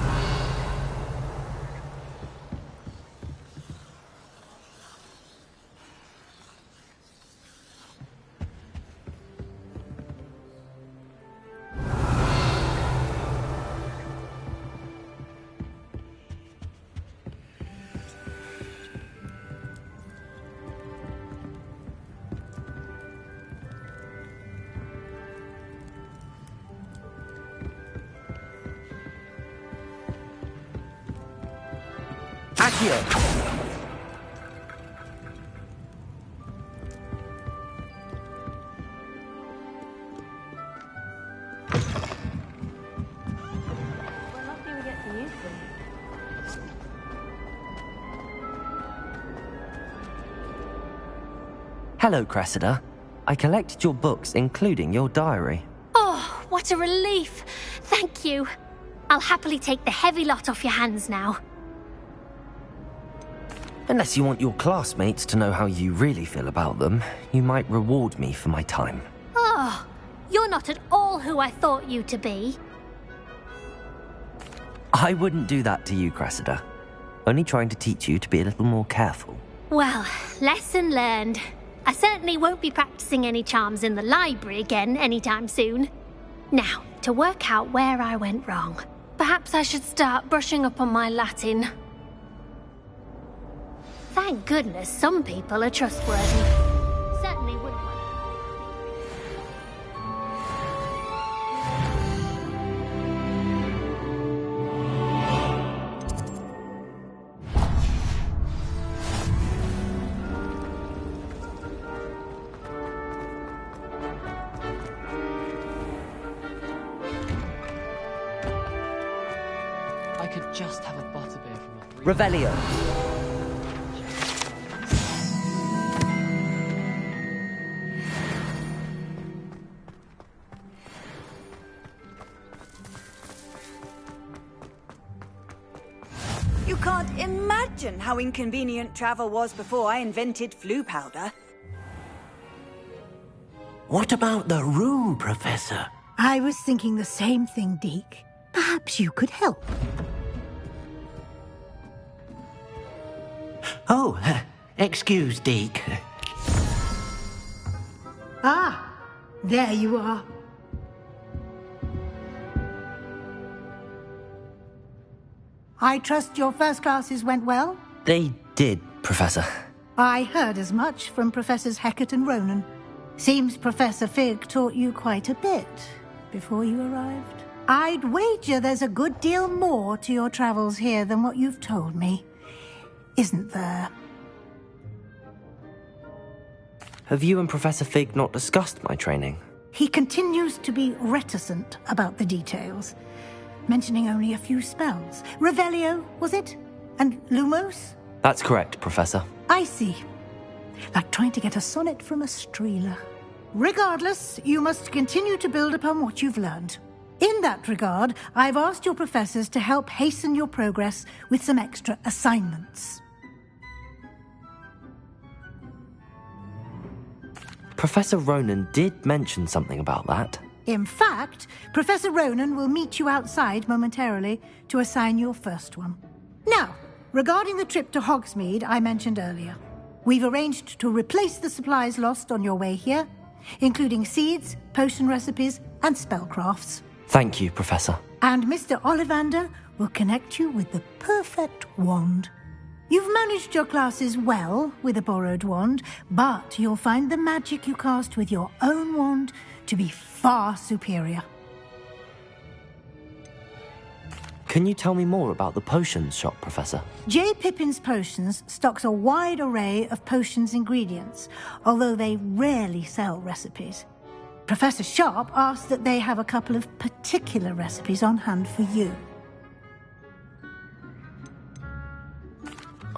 Hello, Cressida. I collected your books, including your diary. Oh, what a relief. Thank you. I'll happily take the heavy lot off your hands now. Unless you want your classmates to know how you really feel about them, you might reward me for my time. Oh, you're not at all who I thought you to be. I wouldn't do that to you, Cressida. Only trying to teach you to be a little more careful. Well, lesson learned. I certainly won't be practicing any charms in the library again anytime soon. Now, to work out where I went wrong. Perhaps I should start brushing up on my Latin. Thank goodness some people are trustworthy. Certainly wouldn't want I could just have a butterbeer from a free... Revelio. You can't imagine how inconvenient travel was before I invented flu powder. What about the room, Professor? I was thinking the same thing, Deke. Perhaps you could help. Oh, excuse, Deke. Ah, there you are. I trust your first classes went well? They did, Professor. I heard as much from Professors Hecat and Ronan. Seems Professor Fig taught you quite a bit before you arrived. I'd wager there's a good deal more to your travels here than what you've told me. isn't there? Have you and Professor Fig not discussed my training? He continues to be reticent about the details, mentioning only a few spells. Revelio, was it? And Lumos? That's correct, Professor. I see. Like trying to get a sonnet from a streeler. Regardless, you must continue to build upon what you've learned. In that regard, I've asked your professors to help hasten your progress with some extra assignments. Professor Ronan did mention something about that. In fact, Professor Ronan will meet you outside momentarily to assign your first one. Now, regarding the trip to Hogsmeade I mentioned earlier, we've arranged to replace the supplies lost on your way here, including seeds, potion recipes, and spellcrafts. Thank you, Professor. And Mr. Ollivander will connect you with the perfect wand. You've managed your classes well with a borrowed wand, but you'll find the magic you cast with your own wand to be far superior. Can you tell me more about the potions shop, Professor? J. Pippin's Potions stocks a wide array of potions ingredients, although they rarely sell recipes. Professor Sharp asks that they have a couple of particular recipes on hand for you.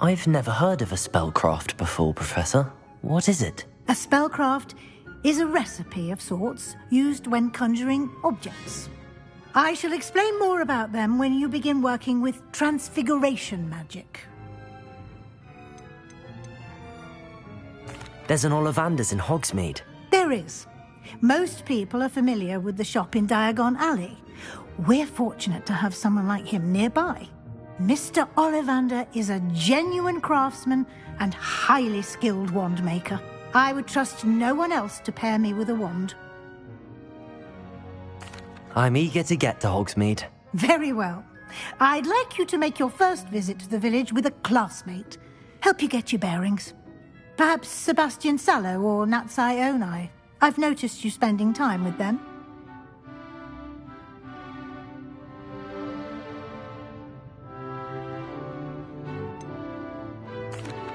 I've never heard of a spellcraft before, Professor. What is it? A spellcraft is a recipe of sorts used when conjuring objects. I shall explain more about them when you begin working with transfiguration magic. There's an Ollivander's in Hogsmeade. There is. Most people are familiar with the shop in Diagon Alley. We're fortunate to have someone like him nearby. Mr. Ollivander is a genuine craftsman and highly skilled wand maker. I would trust no one else to pair me with a wand. I'm eager to get to Hogsmeade. Very well. I'd like you to make your first visit to the village with a classmate. Help you get your bearings. Perhaps Sebastian Sallow or Natsai Onai. I've noticed you spending time with them.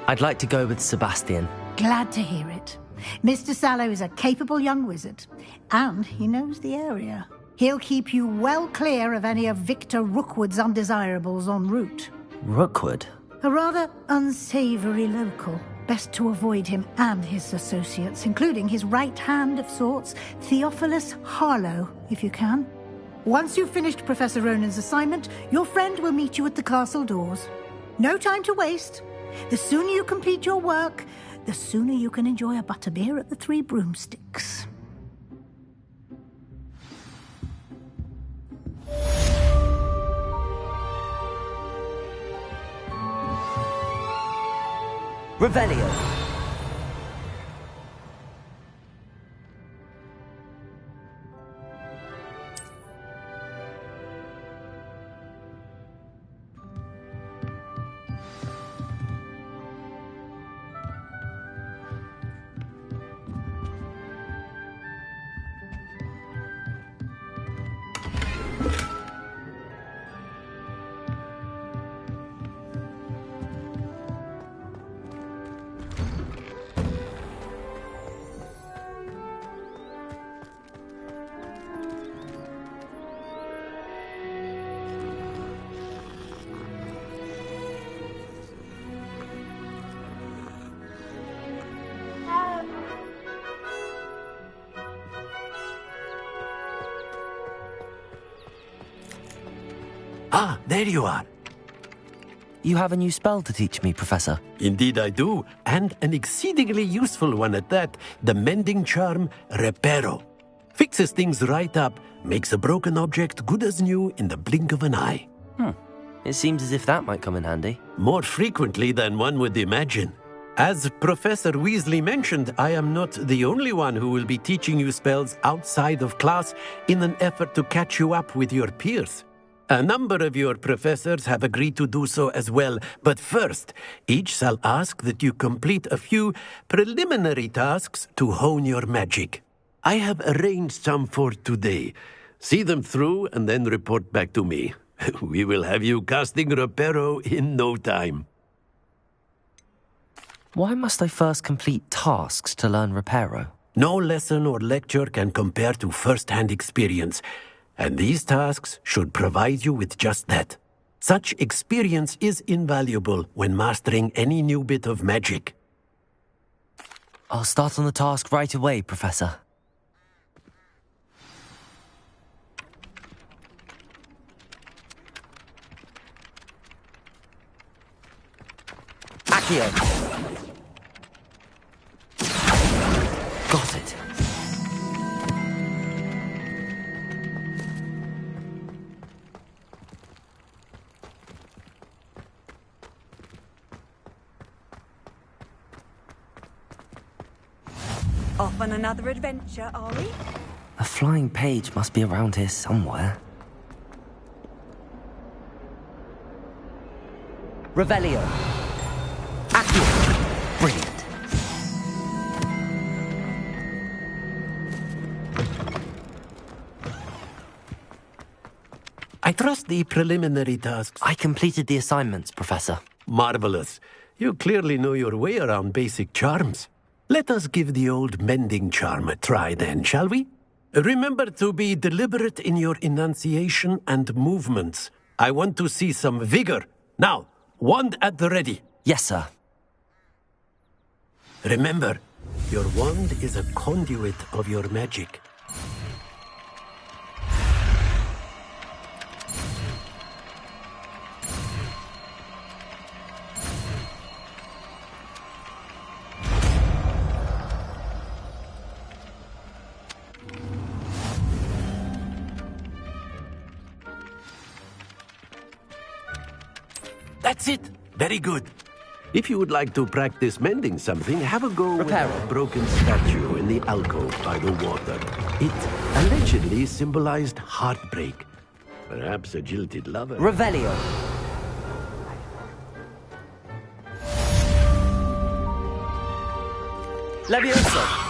I'd like to go with Sebastian. Glad to hear it. Mr. Sallow is a capable young wizard, and he knows the area. He'll keep you well clear of any of Victor Rookwood's undesirables en route. Rookwood? A rather unsavory local. Best to avoid him and his associates, including his right hand of sorts, Theophilus Harlow, if you can. Once you've finished Professor Ronan's assignment, your friend will meet you at the castle doors. No time to waste. The sooner you complete your work, the sooner you can enjoy a butterbeer at the Three Broomsticks. Revelio. Ah, there you are. You have a new spell to teach me, Professor. Indeed I do, and an exceedingly useful one at that. The mending charm, Reparo. Fixes things right up, makes a broken object good as new in the blink of an eye. It seems as if that might come in handy. More frequently than one would imagine. As Professor Weasley mentioned, I am not the only one who will be teaching you spells outside of class in an effort to catch you up with your peers. A number of your professors have agreed to do so as well, but first, each shall ask that you complete a few preliminary tasks to hone your magic. I have arranged some for today. See them through and then report back to me. We will have you casting Reparo in no time. Why must I first complete tasks to learn Reparo? No lesson or lecture can compare to first-hand experience, and these tasks should provide you with just that. Such experience is invaluable when mastering any new bit of magic. I'll start on the task right away, Professor. Accio! Got it. Off on another adventure, are we? A flying page must be around here somewhere. Revelio. Accio. Brilliant. I trust the preliminary tasks. I completed the assignments, Professor. Marvelous. You clearly know your way around basic charms. Let us give the old mending charm a try then, shall we? Remember to be deliberate in your enunciation and movements. I want to see some vigor. Now, wand at the ready. Yes, sir. Remember, your wand is a conduit of your magic. That's it. Very good. If you would like to practice mending something, have a go with a broken statue in the alcove by the water. It allegedly symbolized heartbreak. Perhaps a jilted lover. Revelio. Levioso.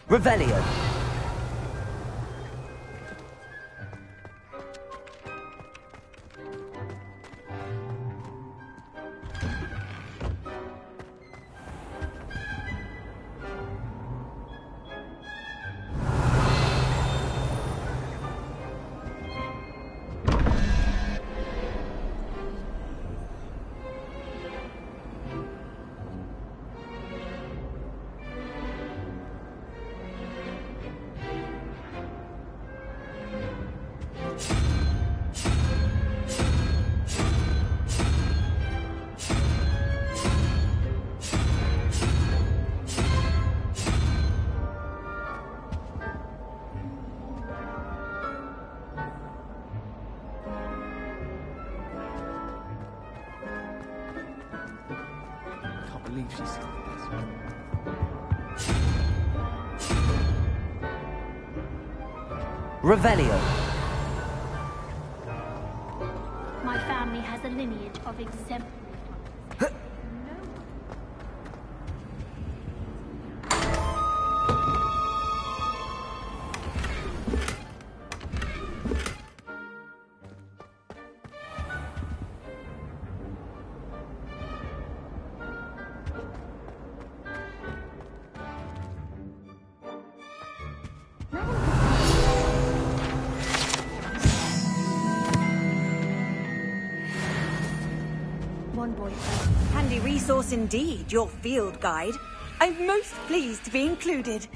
Revelio. Revelio. My family has a lineage of exemplary. Handy resource indeed, your field guide. I'm most pleased to be included.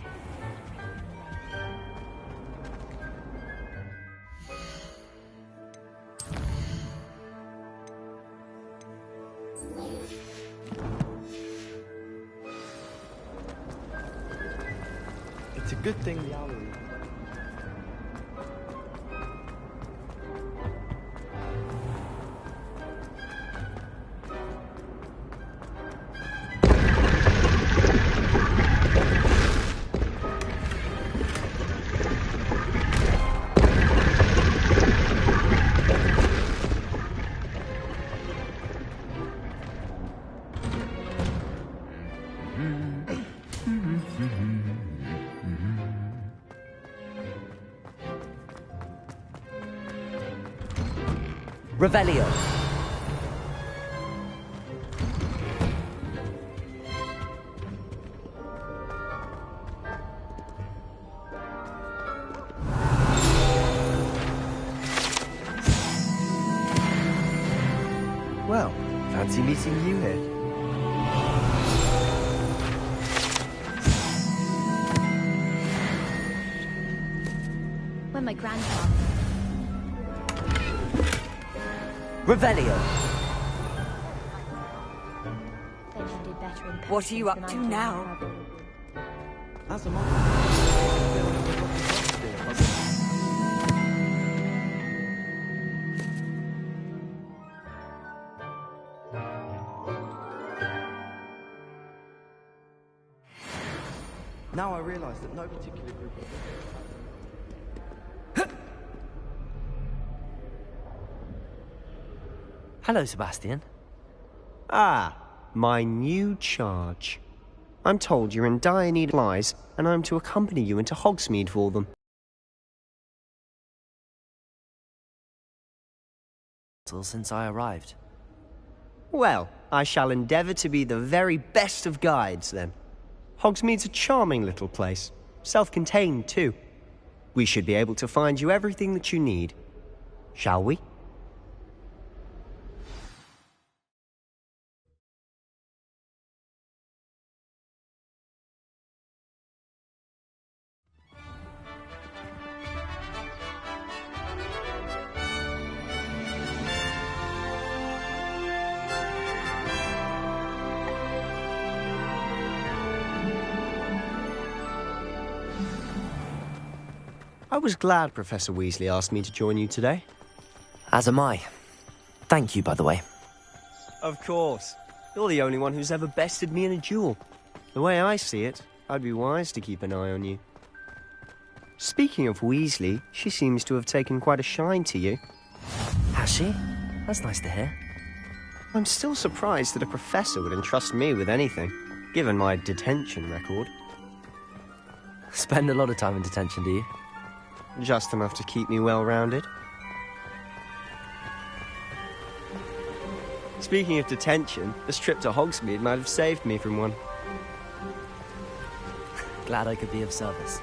It's a good thing the owl. Revelio. Well, fancy meeting you here. When my grandfather... Revelio. What are you up to now? As am I. Now I realise that no particular group of... Hello, Sebastian. Ah, my new charge. I'm told you're in dire need of supplies, and I'm to accompany you into Hogsmeade for them. Since I arrived. Well, I shall endeavour to be the very best of guides, then. Hogsmeade's a charming little place, self-contained too. We should be able to find you everything that you need. Shall we? I was glad Professor Weasley asked me to join you today. As am I. Thank you, by the way. Of course. You're the only one who's ever bested me in a duel. The way I see it, I'd be wise to keep an eye on you. Speaking of Weasley, she seems to have taken quite a shine to you. Has she? That's nice to hear. I'm still surprised that a professor would entrust me with anything, given my detention record. Spend a lot of time in detention, do you? Just enough to keep me well-rounded. Speaking of detention, this trip to Hogsmeade might have saved me from one. Glad I could be of service.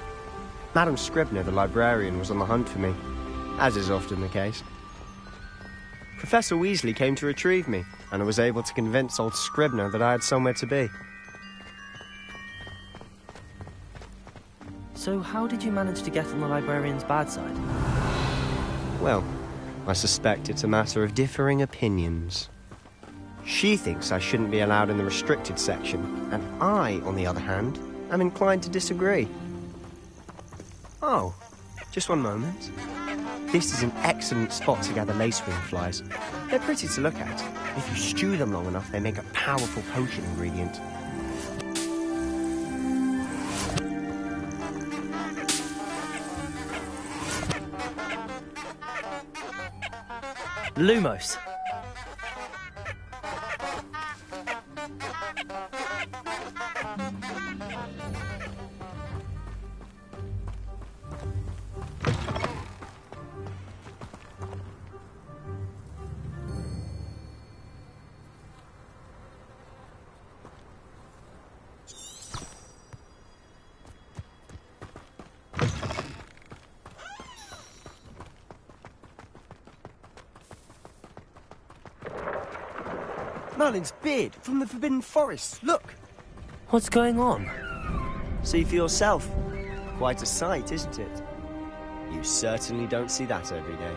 Madam Scribner, the librarian, was on the hunt for me, as is often the case. Professor Weasley came to retrieve me, and I was able to convince old Scribner that I had somewhere to be. So how did you manage to get on the librarian's bad side? Well, I suspect it's a matter of differing opinions. She thinks I shouldn't be allowed in the restricted section, and I, on the other hand, am inclined to disagree. Oh, just one moment. This is an excellent spot to gather lacewing flies. They're pretty to look at. If you stew them long enough, they make a powerful potion ingredient. Lumos. Merlin's beard from the Forbidden Forest, look! What's going on? See for yourself. Quite a sight, isn't it? You certainly don't see that every day.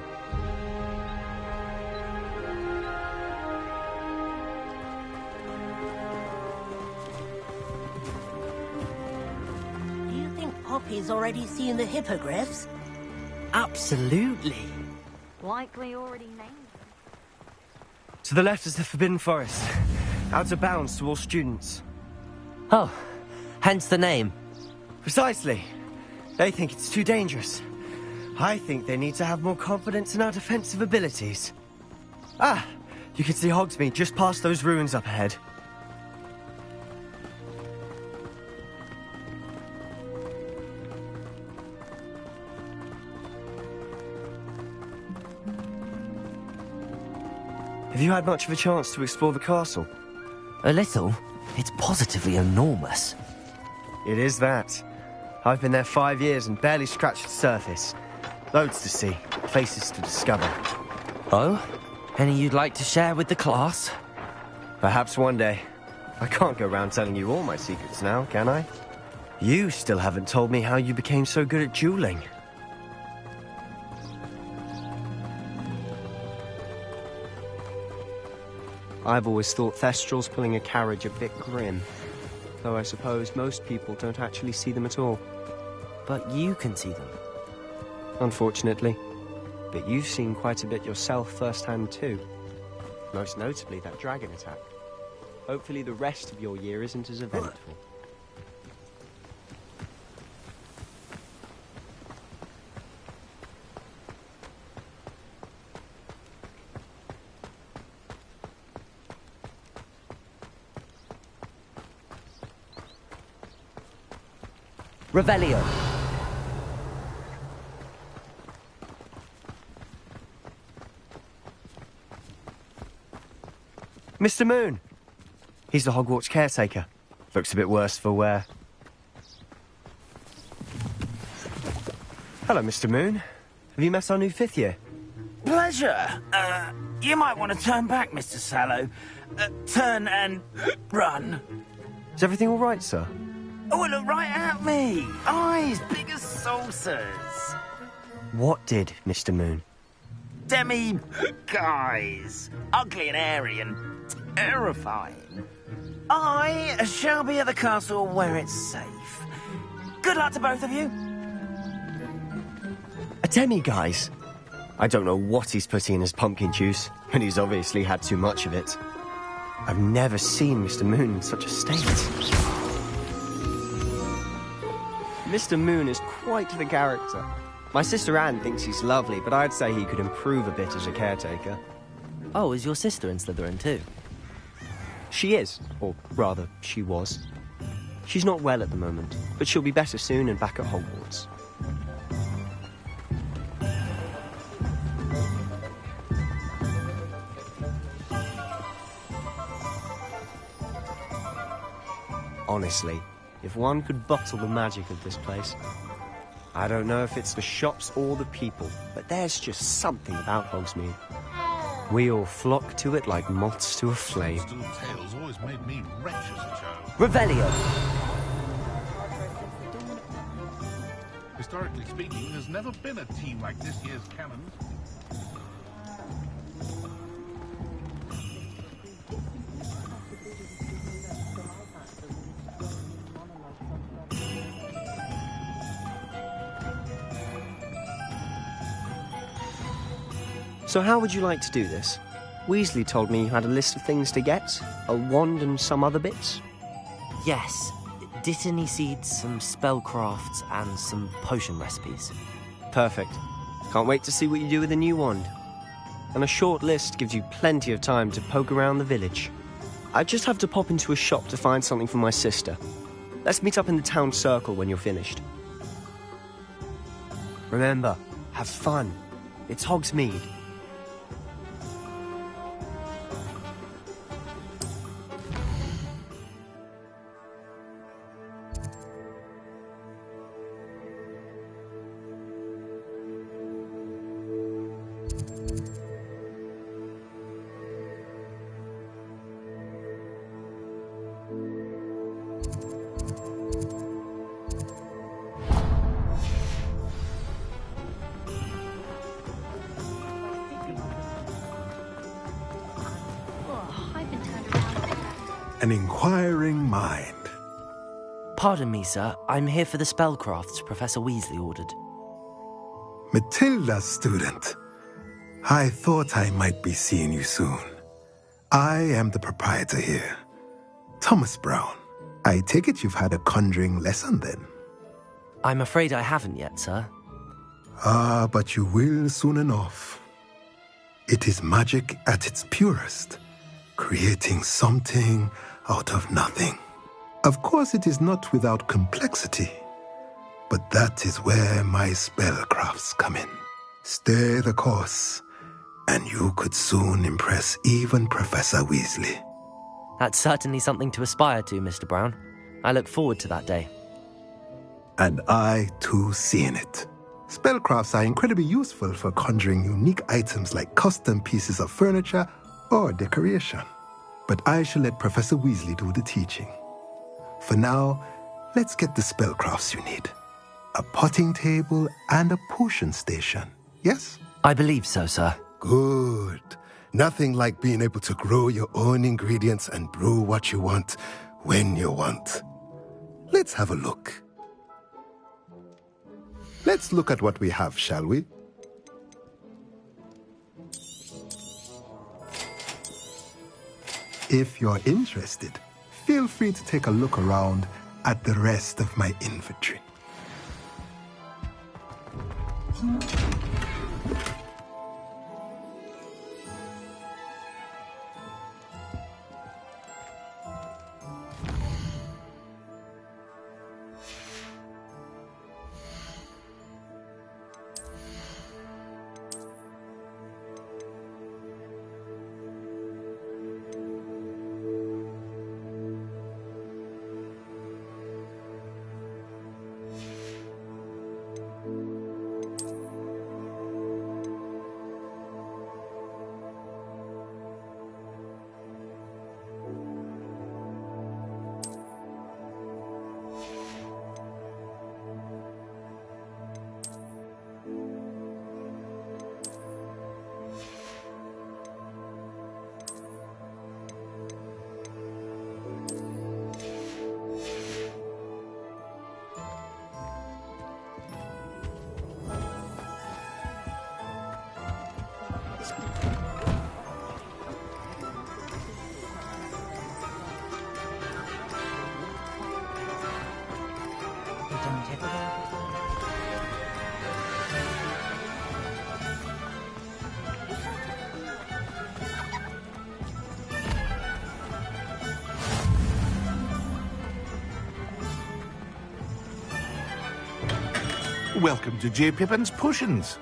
Do you think Poppy's already seen the hippogriffs? Absolutely. Likely already named. To the left is the Forbidden Forest. Out of bounds to all students. Oh, hence the name. Precisely. They think it's too dangerous. I think they need to have more confidence in our defensive abilities. Ah, you can see Hogsmeade just past those ruins up ahead. Have you had much of a chance to explore the castle? A little. It's positively enormous. It is that. I've been there 5 years and barely scratched the surface. Loads to see, places to discover. Oh? Any you'd like to share with the class? Perhaps one day. I can't go around telling you all my secrets now, can I? You still haven't told me how you became so good at dueling. I've always thought Thestrals pulling a carriage a bit grim. Though I suppose most people don't actually see them at all. But you can see them. Unfortunately. But you've seen quite a bit yourself firsthand too. Most notably that dragon attack. Hopefully the rest of your year isn't as eventful. Revelio. Mr. Moon! He's the Hogwarts caretaker. Looks a bit worse for wear. Hello, Mr. Moon. Have you met our new 5th year? Pleasure. You might want to turn back, Mr. Sallow. Turn and run. Is everything all right, sir? Oh, look right at me. Eyes big as saucers. What did, Mr. Moon? Guys. Ugly and hairy and terrifying. I shall be at the castle where it's safe. Good luck to both of you. A demi-guise? I don't know what he's putting in his pumpkin juice, and he's obviously had too much of it. I've never seen Mr. Moon in such a state. Mr. Moon is quite the character. My sister Anne thinks he's lovely, but I'd say he could improve a bit as a caretaker. Oh, is your sister in Slytherin too? She is, or rather, she was. She's not well at the moment, but she'll be better soon and back at Hogwarts. Honestly, if one could bottle the magic of this place. I don't know if it's the shops or the people, but there's just something about Hogsmeade. We all flock to it like moths to a flame. Tales always made me wretched as a child. Revelio! Historically speaking, there's never been a team like this year's Cannons. So how would you like to do this? Weasley told me you had a list of things to get, a wand and some other bits. Yes. Dittany seeds, some spellcrafts, and some potion recipes. Perfect. Can't wait to see what you do with the new wand. And a short list gives you plenty of time to poke around the village. I just have to pop into a shop to find something for my sister. Let's meet up in the town circle when you're finished. Remember, have fun. It's Hogsmeade. An inquiring mind. Pardon me, sir. I'm here for the spellcrafts Professor Weasley ordered. Matilda's student. I thought I might be seeing you soon. I am the proprietor here, Thomas Brown. I take it you've had a conjuring lesson then? I'm afraid I haven't yet, sir. Ah, but you will soon enough. It is magic at its purest, creating something out of nothing. Of course, it is not without complexity, but that is where my spellcrafts come in. Stay the course, And you could soon impress even Professor Weasley. That's certainly something to aspire to, Mr. Brown. I look forward to that day. And I, too, see in it. Spellcrafts are incredibly useful for conjuring unique items like custom pieces of furniture or decoration. But I shall let Professor Weasley do the teaching. For now, let's get the spellcrafts you need. A potting table and a potion station, yes? I believe so, sir. Good. Nothing like being able to grow your own ingredients and brew what you want when you want. Let's have a look. Let's look at what we have, shall we? If you're interested, feel free to take a look around at the rest of my inventory. Welcome to J. Pippin's Potions.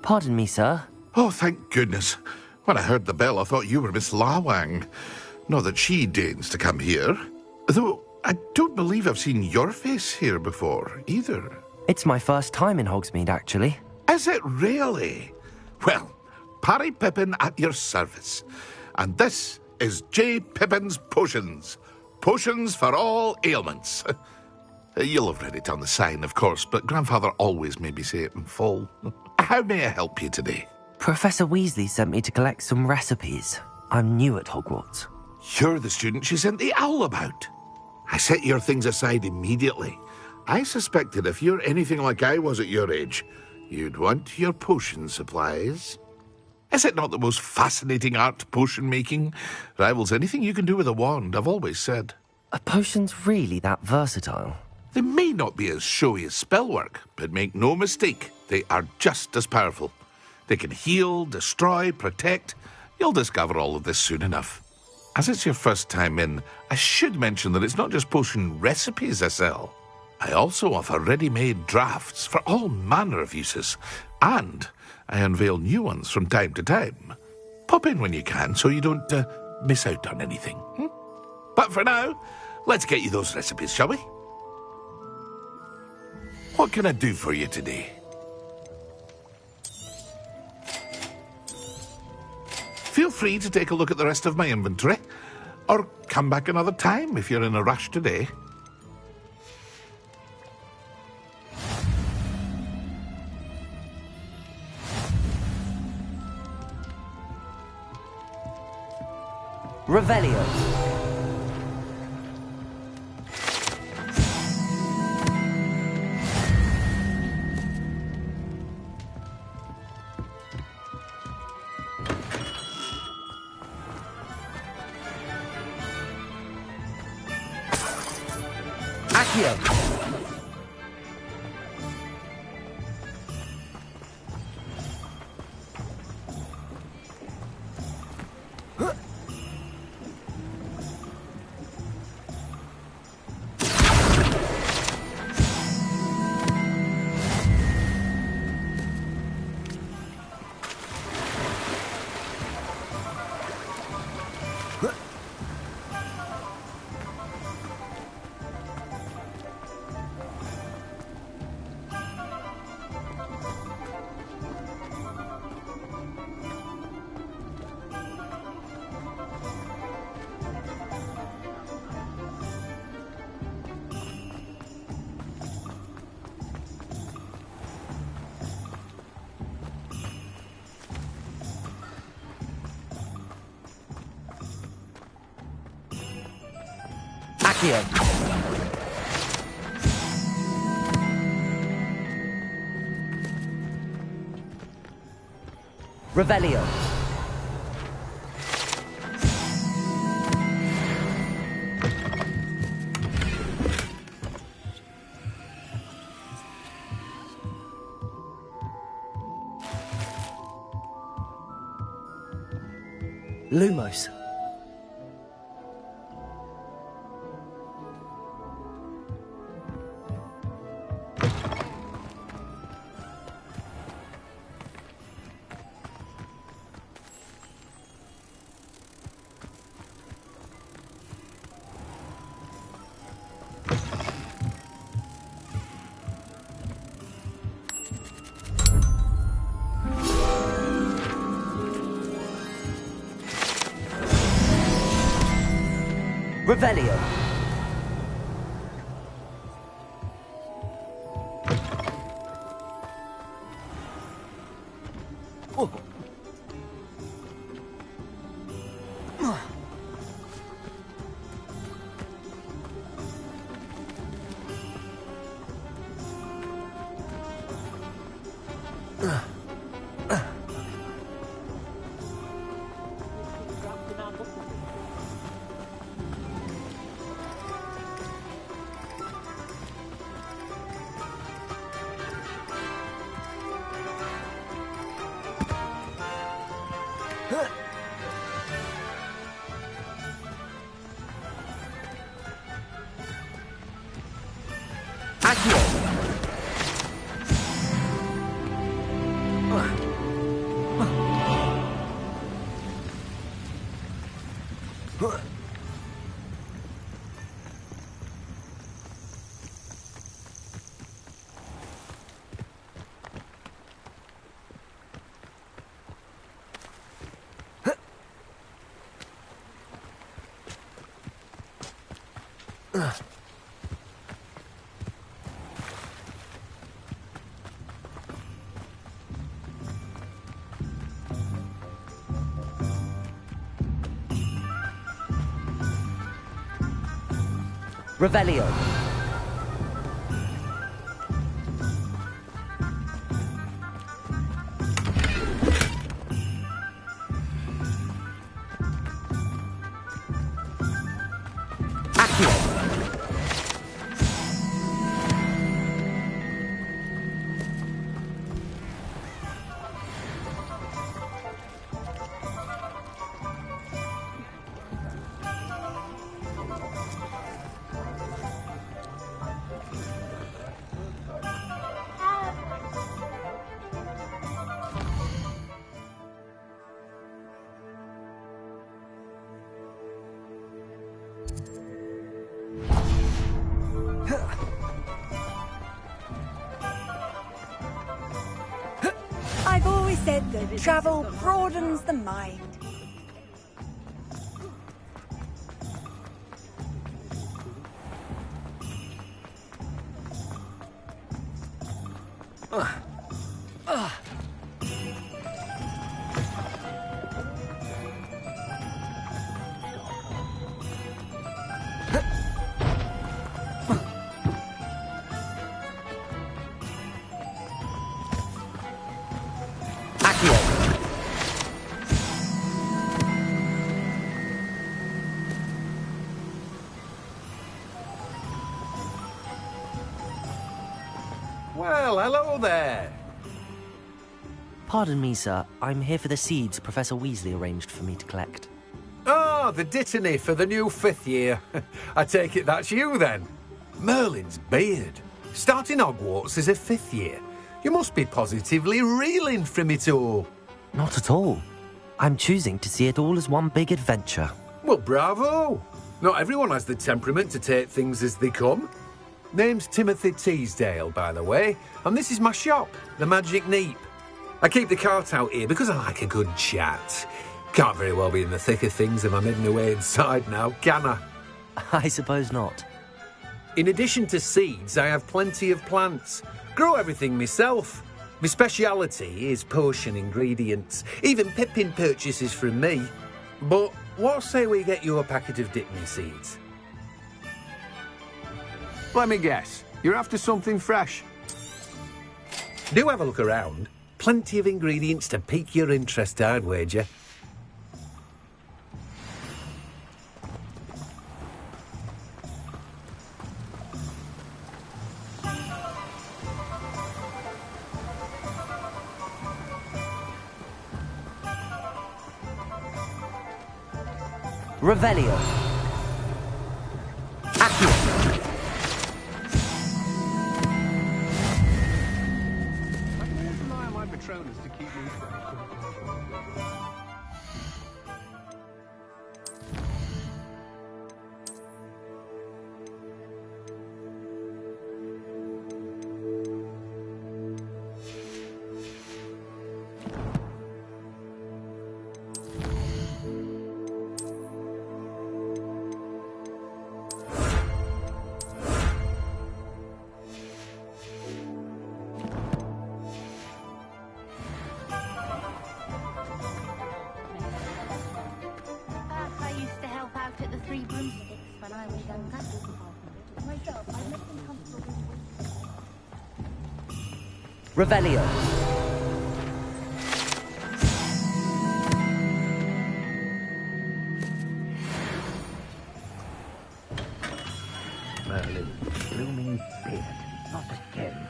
Pardon me, sir. Oh, thank goodness. When I heard the bell, I thought you were Miss Lawang. Not that she deigns to come here. Though I don't believe I've seen your face here before, either. It's my first time in Hogsmeade, actually. Is it really? Well, Parry Pippin at your service. And this is J. Pippin's Potions. Potions for all ailments. You'll have read it on the sign, of course, but Grandfather always made me say it in full. How may I help you today? Professor Weasley sent me to collect some recipes. I'm new at Hogwarts. You're the student she sent the owl about. I set your things aside immediately. I suspected if you're anything like I was at your age, you'd want your potion supplies. Is it not the most fascinating art, potion making? Rivals anything you can do with a wand, I've always said. Are potions really that versatile? They may not be as showy as spellwork, but make no mistake, they are just as powerful. They can heal, destroy, protect. You'll discover all of this soon enough. As it's your first time in, I should mention that it's not just potion recipes I sell. I also offer ready-made drafts for all manner of uses, and I unveil new ones from time to time. Pop in when you can so you don't miss out on anything. But for now, let's get you those recipes, shall we? What can I do for you today? Feel free to take a look at the rest of my inventory, or come back another time if you're in a rush today. Revelio. Accio. Accio. Revelio. Lumos. Revelio. Oh. Revelio. I've always said that travel broadens the mind. Well, hello there. Pardon me, sir. I'm here for the seeds Professor Weasley arranged for me to collect. Oh, the dittany for the new 5th year. I take it that's you, then. Merlin's beard. Starting Hogwarts as a 5th year. You must be positively reeling from it all. Not at all. I'm choosing to see it all as one big adventure. Well, bravo. Not everyone has the temperament to take things as they come. Name's Timothy Teasdale, by the way, and this is my shop, the Magic Neep. I keep the cart out here because I like a good chat. Can't very well be in the thick of things if I'm hidden away inside now, can I? I suppose not. In addition to seeds, I have plenty of plants. Grow everything myself. My speciality is potion ingredients. Even Pippin purchases from me. But what say we get you a packet of Dittany seeds? Let me guess. You're after something fresh. Do have a look around. Plenty of ingredients to pique your interest, I'd wager. Revelio. Revelio. Merlin, blooming beard, not again.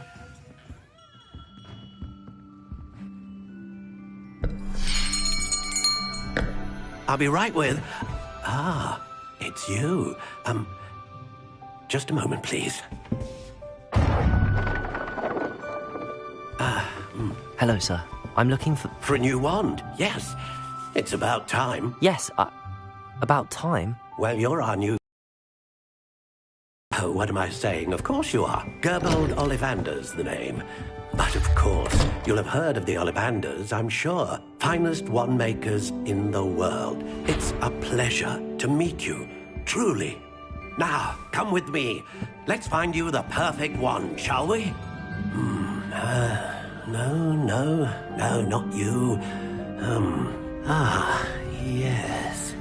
I'll be right with... it's you. Just a moment, please. Hello, sir. I'm looking for... For a new wand, yes. It's about time. Yes, about time? Well, you're our new... Oh, what am I saying? Of course you are. Gerbold Ollivander's the name. But of course, you'll have heard of the Ollivanders, I'm sure. Finest wand makers in the world. It's a pleasure to meet you, truly. Now, come with me. Let's find you the perfect wand, shall we? No, not you. Yes.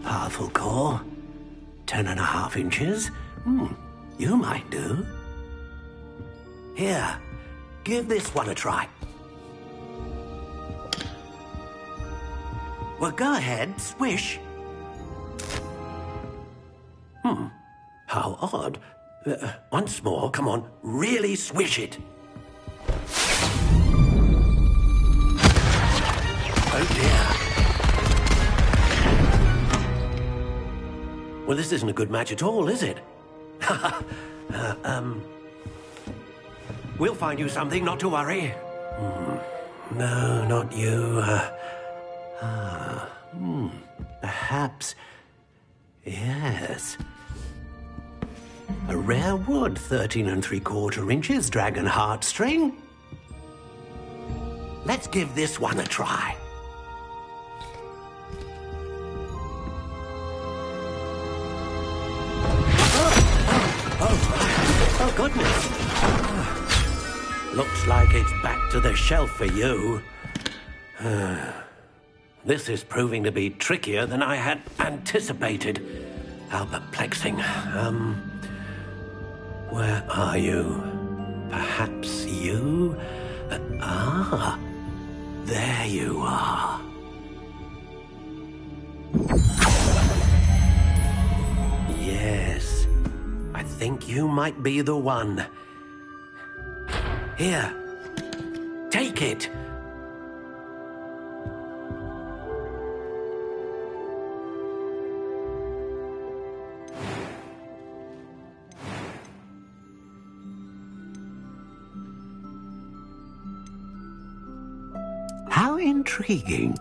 Powerful core. 10.5 inches. You might do. Here, give this one a try. Well, go ahead, swish. How odd. Once more, come on, really swish it. Oh dear. Well, this isn't a good match at all, is it? We'll find you something, not to worry. No, not you. Perhaps... Yes. A rare wood, 13 3/4 inches, dragon heartstring. Let's give this one a try. Oh, goodness. Looks like it's back to the shelf for you. This is proving to be trickier than I had anticipated. How perplexing. Where are you? Perhaps you? There you are. Yes. I think you might be the one. Here, take it. How intriguing.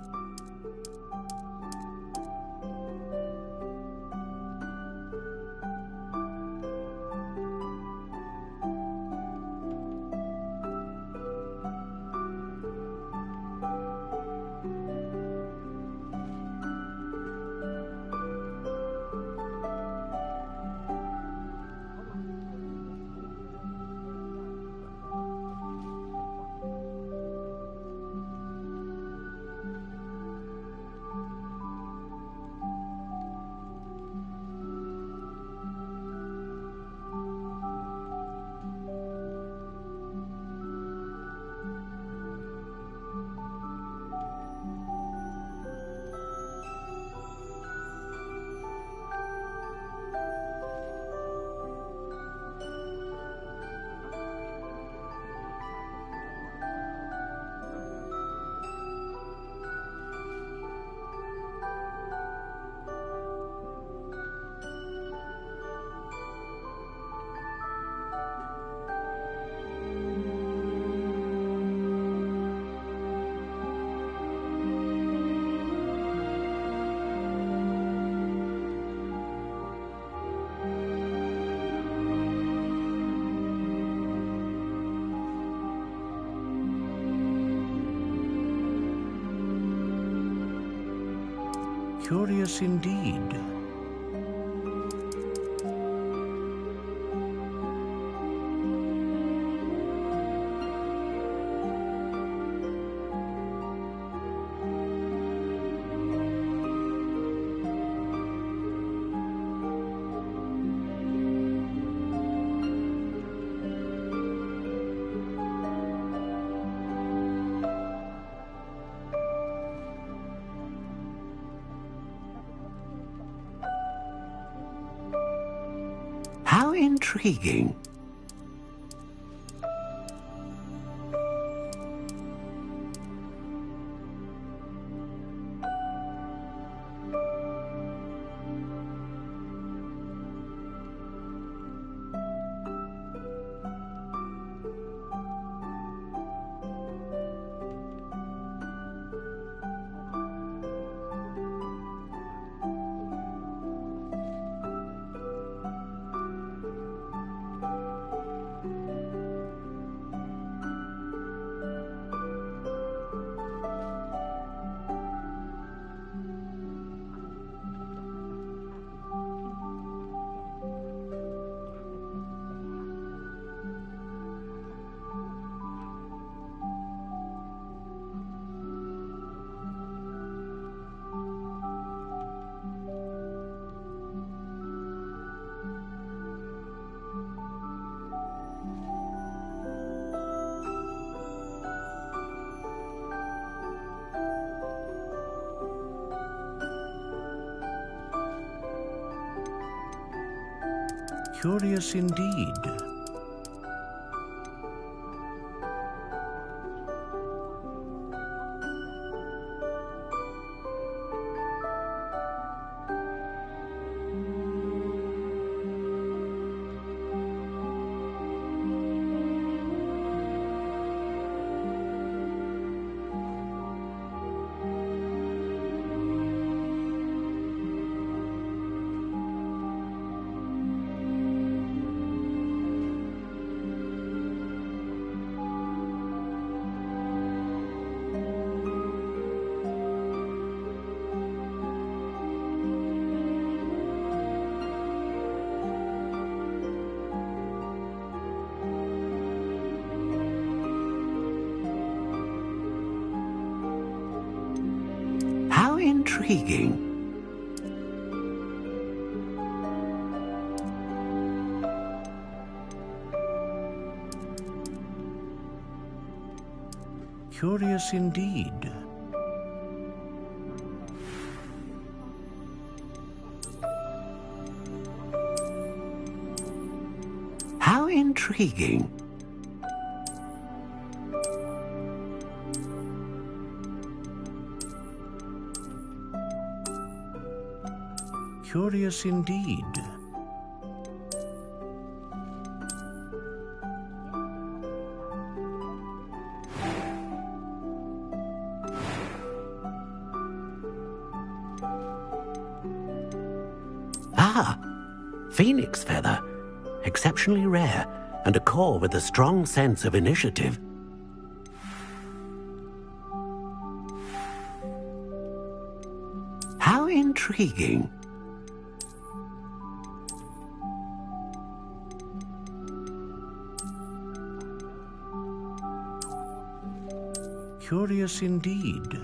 Curious indeed. How intriguing. Curious indeed. How intriguing. Curious indeed. How intriguing. Curious indeed. Ah, phoenix feather. Exceptionally rare, and a core with a strong sense of initiative. How intriguing. Curious indeed.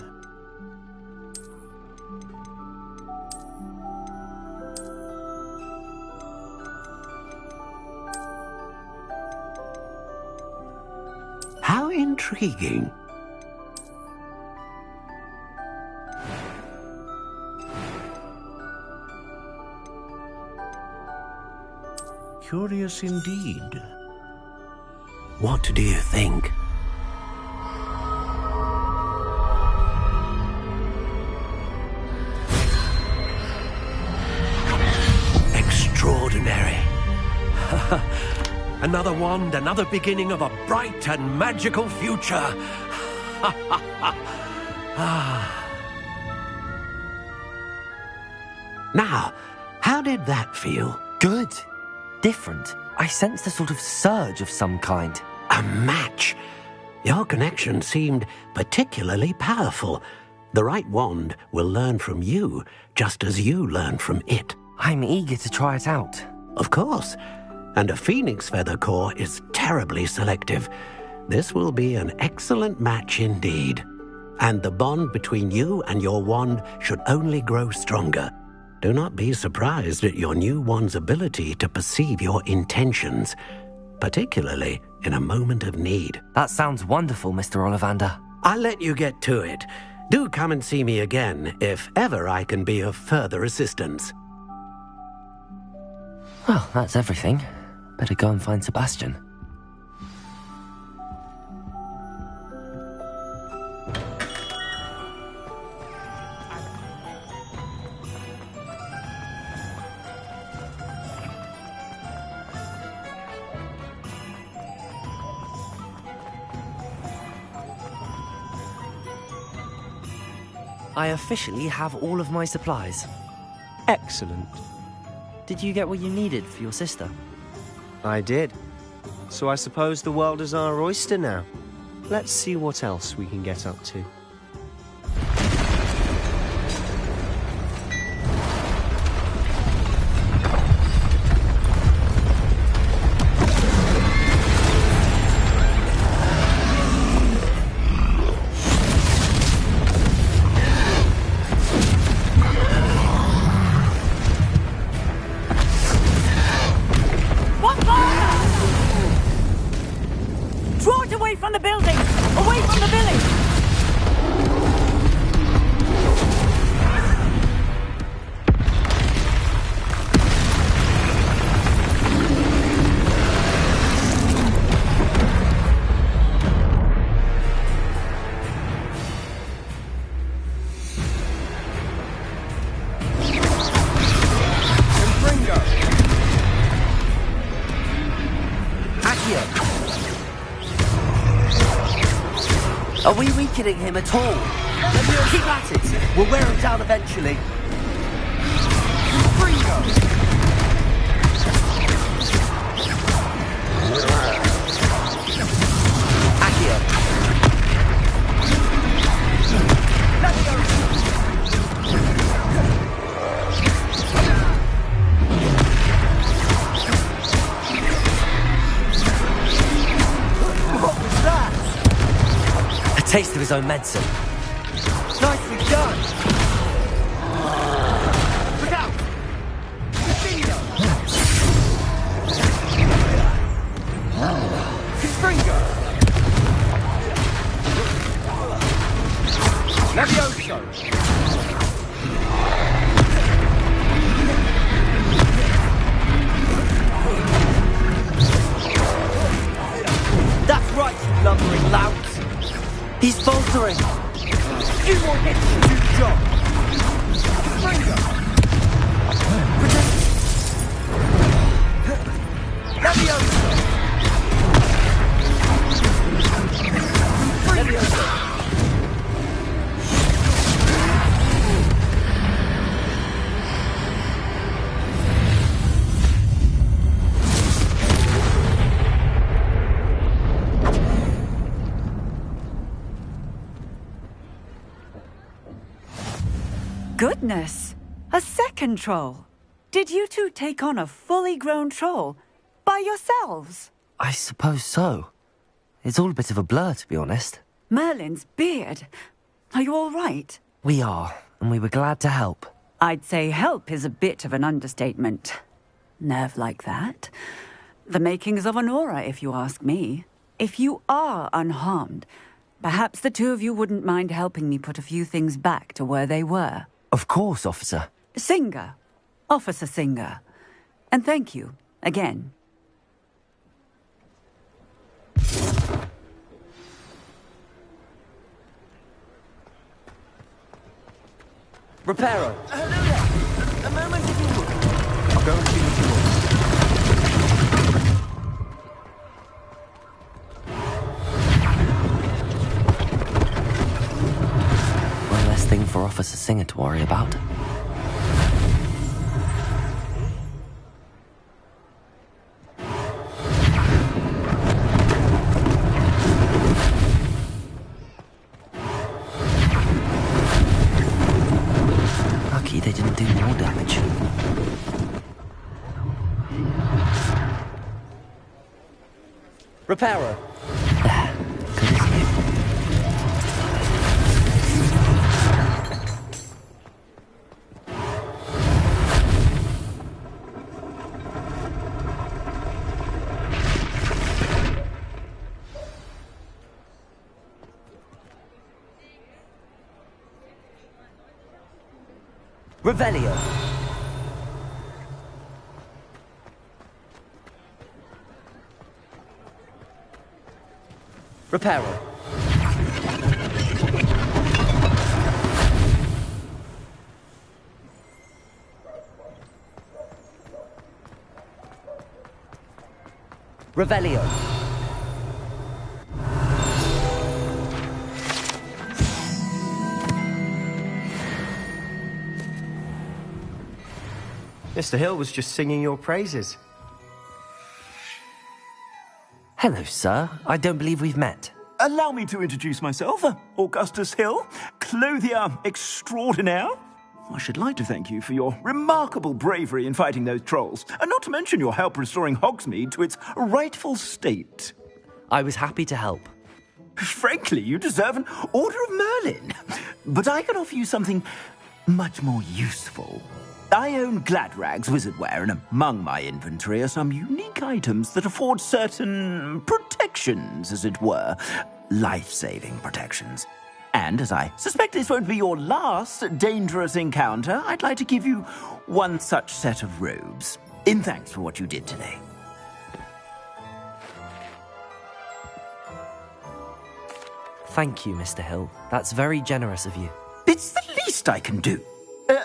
How intriguing. Curious indeed. What do you think? Extraordinary. Another wand, another beginning of a bright and magical future. Now, how did that feel? Good. Different. I sensed a sort of surge of some kind. A match. Your connection seemed particularly powerful. The right wand will learn from you, just as you learn from it. I'm eager to try it out. Of course. And a phoenix feather core is terribly selective. This will be an excellent match indeed. And the bond between you and your wand should only grow stronger. Do not be surprised at your new wand's ability to perceive your intentions, particularly in a moment of need. That sounds wonderful, Mr. Ollivander. I'll let you get to it. Do come and see me again if ever I can be of further assistance. Well, that's everything. Better go and find Sebastian. I officially have all of my supplies. Excellent. Did you get what you needed for your sister? I did. So I suppose the world is our oyster now. Let's see what else we can get up to. Are we weakening him at all? Keep at it. We'll wear him down eventually. Taste of his own medicine. Nicely done! Look out! Confringo! Levioso! faltering, lout! He's faltering! Few more hits to do the job. Leviosa! Leviosa! Goodness! A second troll! Did you two take on a fully grown troll? By yourselves? I suppose so. It's all a bit of a blur, to be honest. Merlin's beard. Are you all right? We are, and we were glad to help. I'd say help is a bit of an understatement. Nerve like that. The makings of an aura, if you ask me. If you are unharmed, perhaps the two of you wouldn't mind helping me put a few things back to where they were. Of course, officer. Singer. Officer Singer. And thank you, again. Reparo! Hello there! A moment if you would. I'll go and see what you want. One less thing for Officer Singer to worry about. Lucky they didn't do more damage. Reparo! Good as new. Revelio. Reparo. Revelio. Mr. Hill was just singing your praises. Hello, sir. I don't believe we've met. Allow me to introduce myself, Augustus Hill, clothier extraordinaire. I should like to thank you for your remarkable bravery in fighting those trolls, and not to mention your help restoring Hogsmeade to its rightful state. I was happy to help. Frankly, you deserve an Order of Merlin. But I can offer you something much more useful. I own Gladrag's wizardware, and among my inventory are some unique items that afford certain protections, as it were. Life-saving protections. And as I suspect this won't be your last dangerous encounter, I'd like to give you one such set of robes, in thanks for what you did today. Thank you, Mr. Hill. That's very generous of you. It's the least I can do.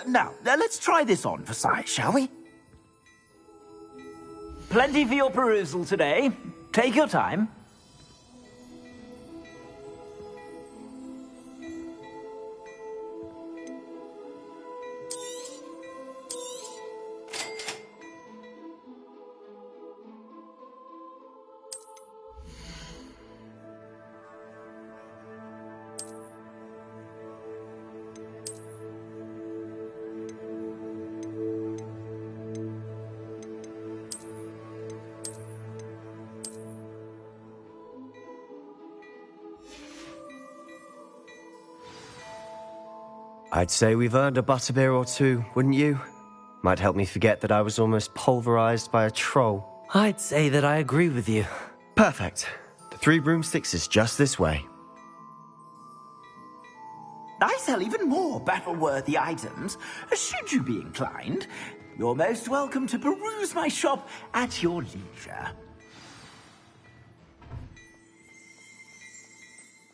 Now, let's try this on for size, shall we? Plenty for your perusal today. Take your time. I'd say we've earned a butterbeer or two, wouldn't you? Might help me forget that I was almost pulverized by a troll. I'd say that I agree with you. Perfect. The 3 broomsticks is just this way. I sell even more battle-worthy items. Should you be inclined, you're most welcome to peruse my shop at your leisure.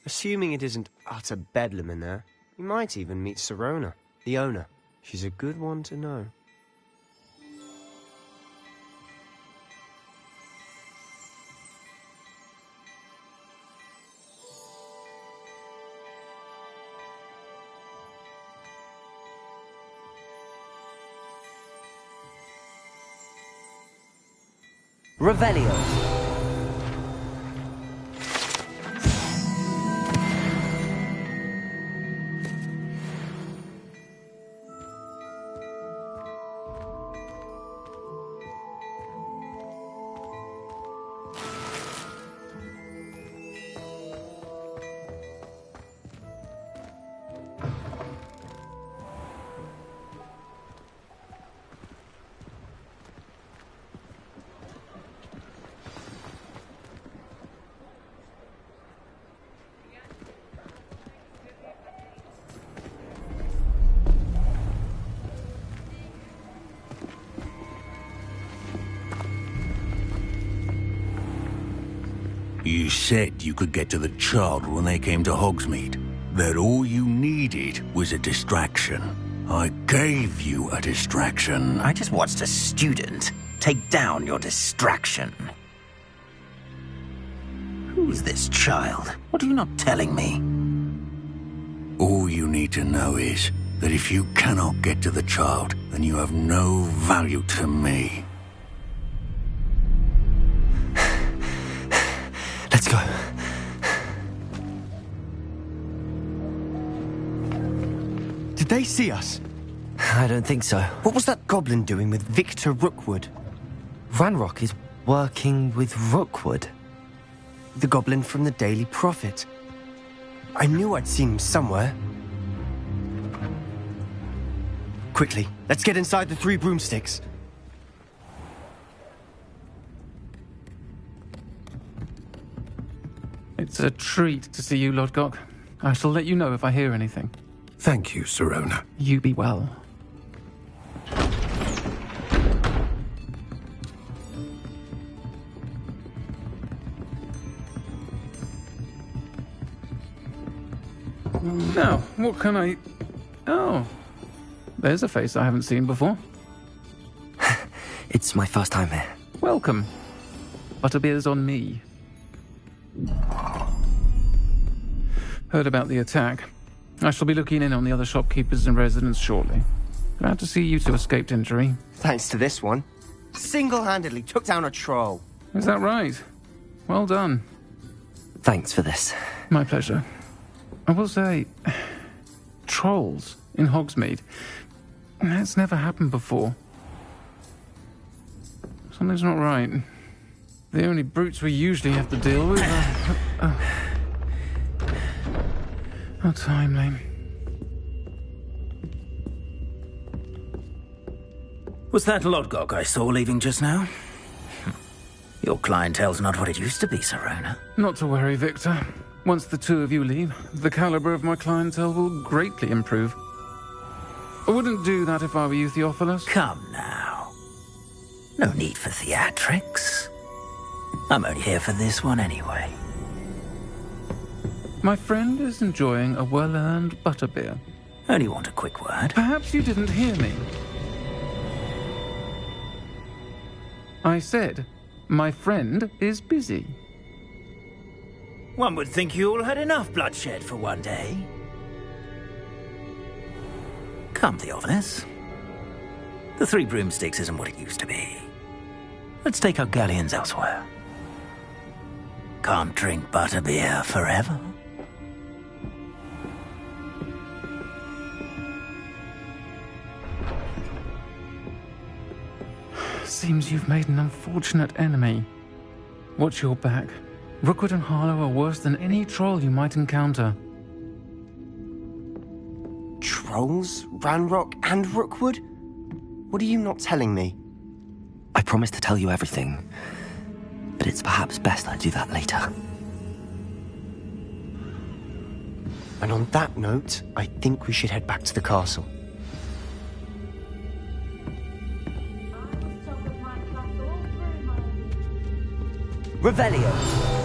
Assuming it isn't utter bedlam in there, you might even meet Sirona, the owner. She's a good one to know. Revelio. You said you could get to the child when they came to Hogsmeade. That all you needed was a distraction. I gave you a distraction. I just watched a student take down your distraction. Who's this child? What are you not telling me? All you need to know is that if you cannot get to the child, then you have no value to me. Let's go. Did they see us? I don't think so. What was that goblin doing with Victor Rookwood? Ranrock is working with Rookwood. The goblin from the Daily Prophet. I knew I'd seen him somewhere. Quickly, let's get inside the 3 broomsticks. It's a treat to see you, Lodgok. I shall let you know if I hear anything. Thank you, Sirona. You be well. Now, what can I... Oh, there's a face I haven't seen before. It's my first time here. Welcome. Butterbeer's on me. Heard about the attack. I shall be looking in on the other shopkeepers and residents shortly. Glad to see you two escaped injury. Thanks to this one. Single-handedly took down a troll. Is that right? Well done. Thanks for this. My pleasure. I will say, trolls in Hogsmeade. That's never happened before. Something's not right. The only brutes we usually have to deal with are... How timely. Was that Lodgok I saw leaving just now? Your clientele's not what it used to be, Sirona. Not to worry, Victor. Once the two of you leave, the caliber of my clientele will greatly improve. I wouldn't do that if I were you, Theophilus. Come now. No need for theatrics. I'm only here for this one anyway. My friend is enjoying a well-earned butterbeer. Only want a quick word. Perhaps you didn't hear me. I said, my friend is busy. One would think you all had enough bloodshed for one day. Come, Theophilus. The 3 broomsticks isn't what it used to be. Let's take our galleons elsewhere. Can't drink butterbeer forever. Seems you've made an unfortunate enemy. Watch your back. Rookwood and Harlow are worse than any troll you might encounter. Trolls? Ranrock and Rookwood? What are you not telling me? I promised to tell you everything, but it's perhaps best I do that later. And on that note, I think we should head back to the castle. Revelio.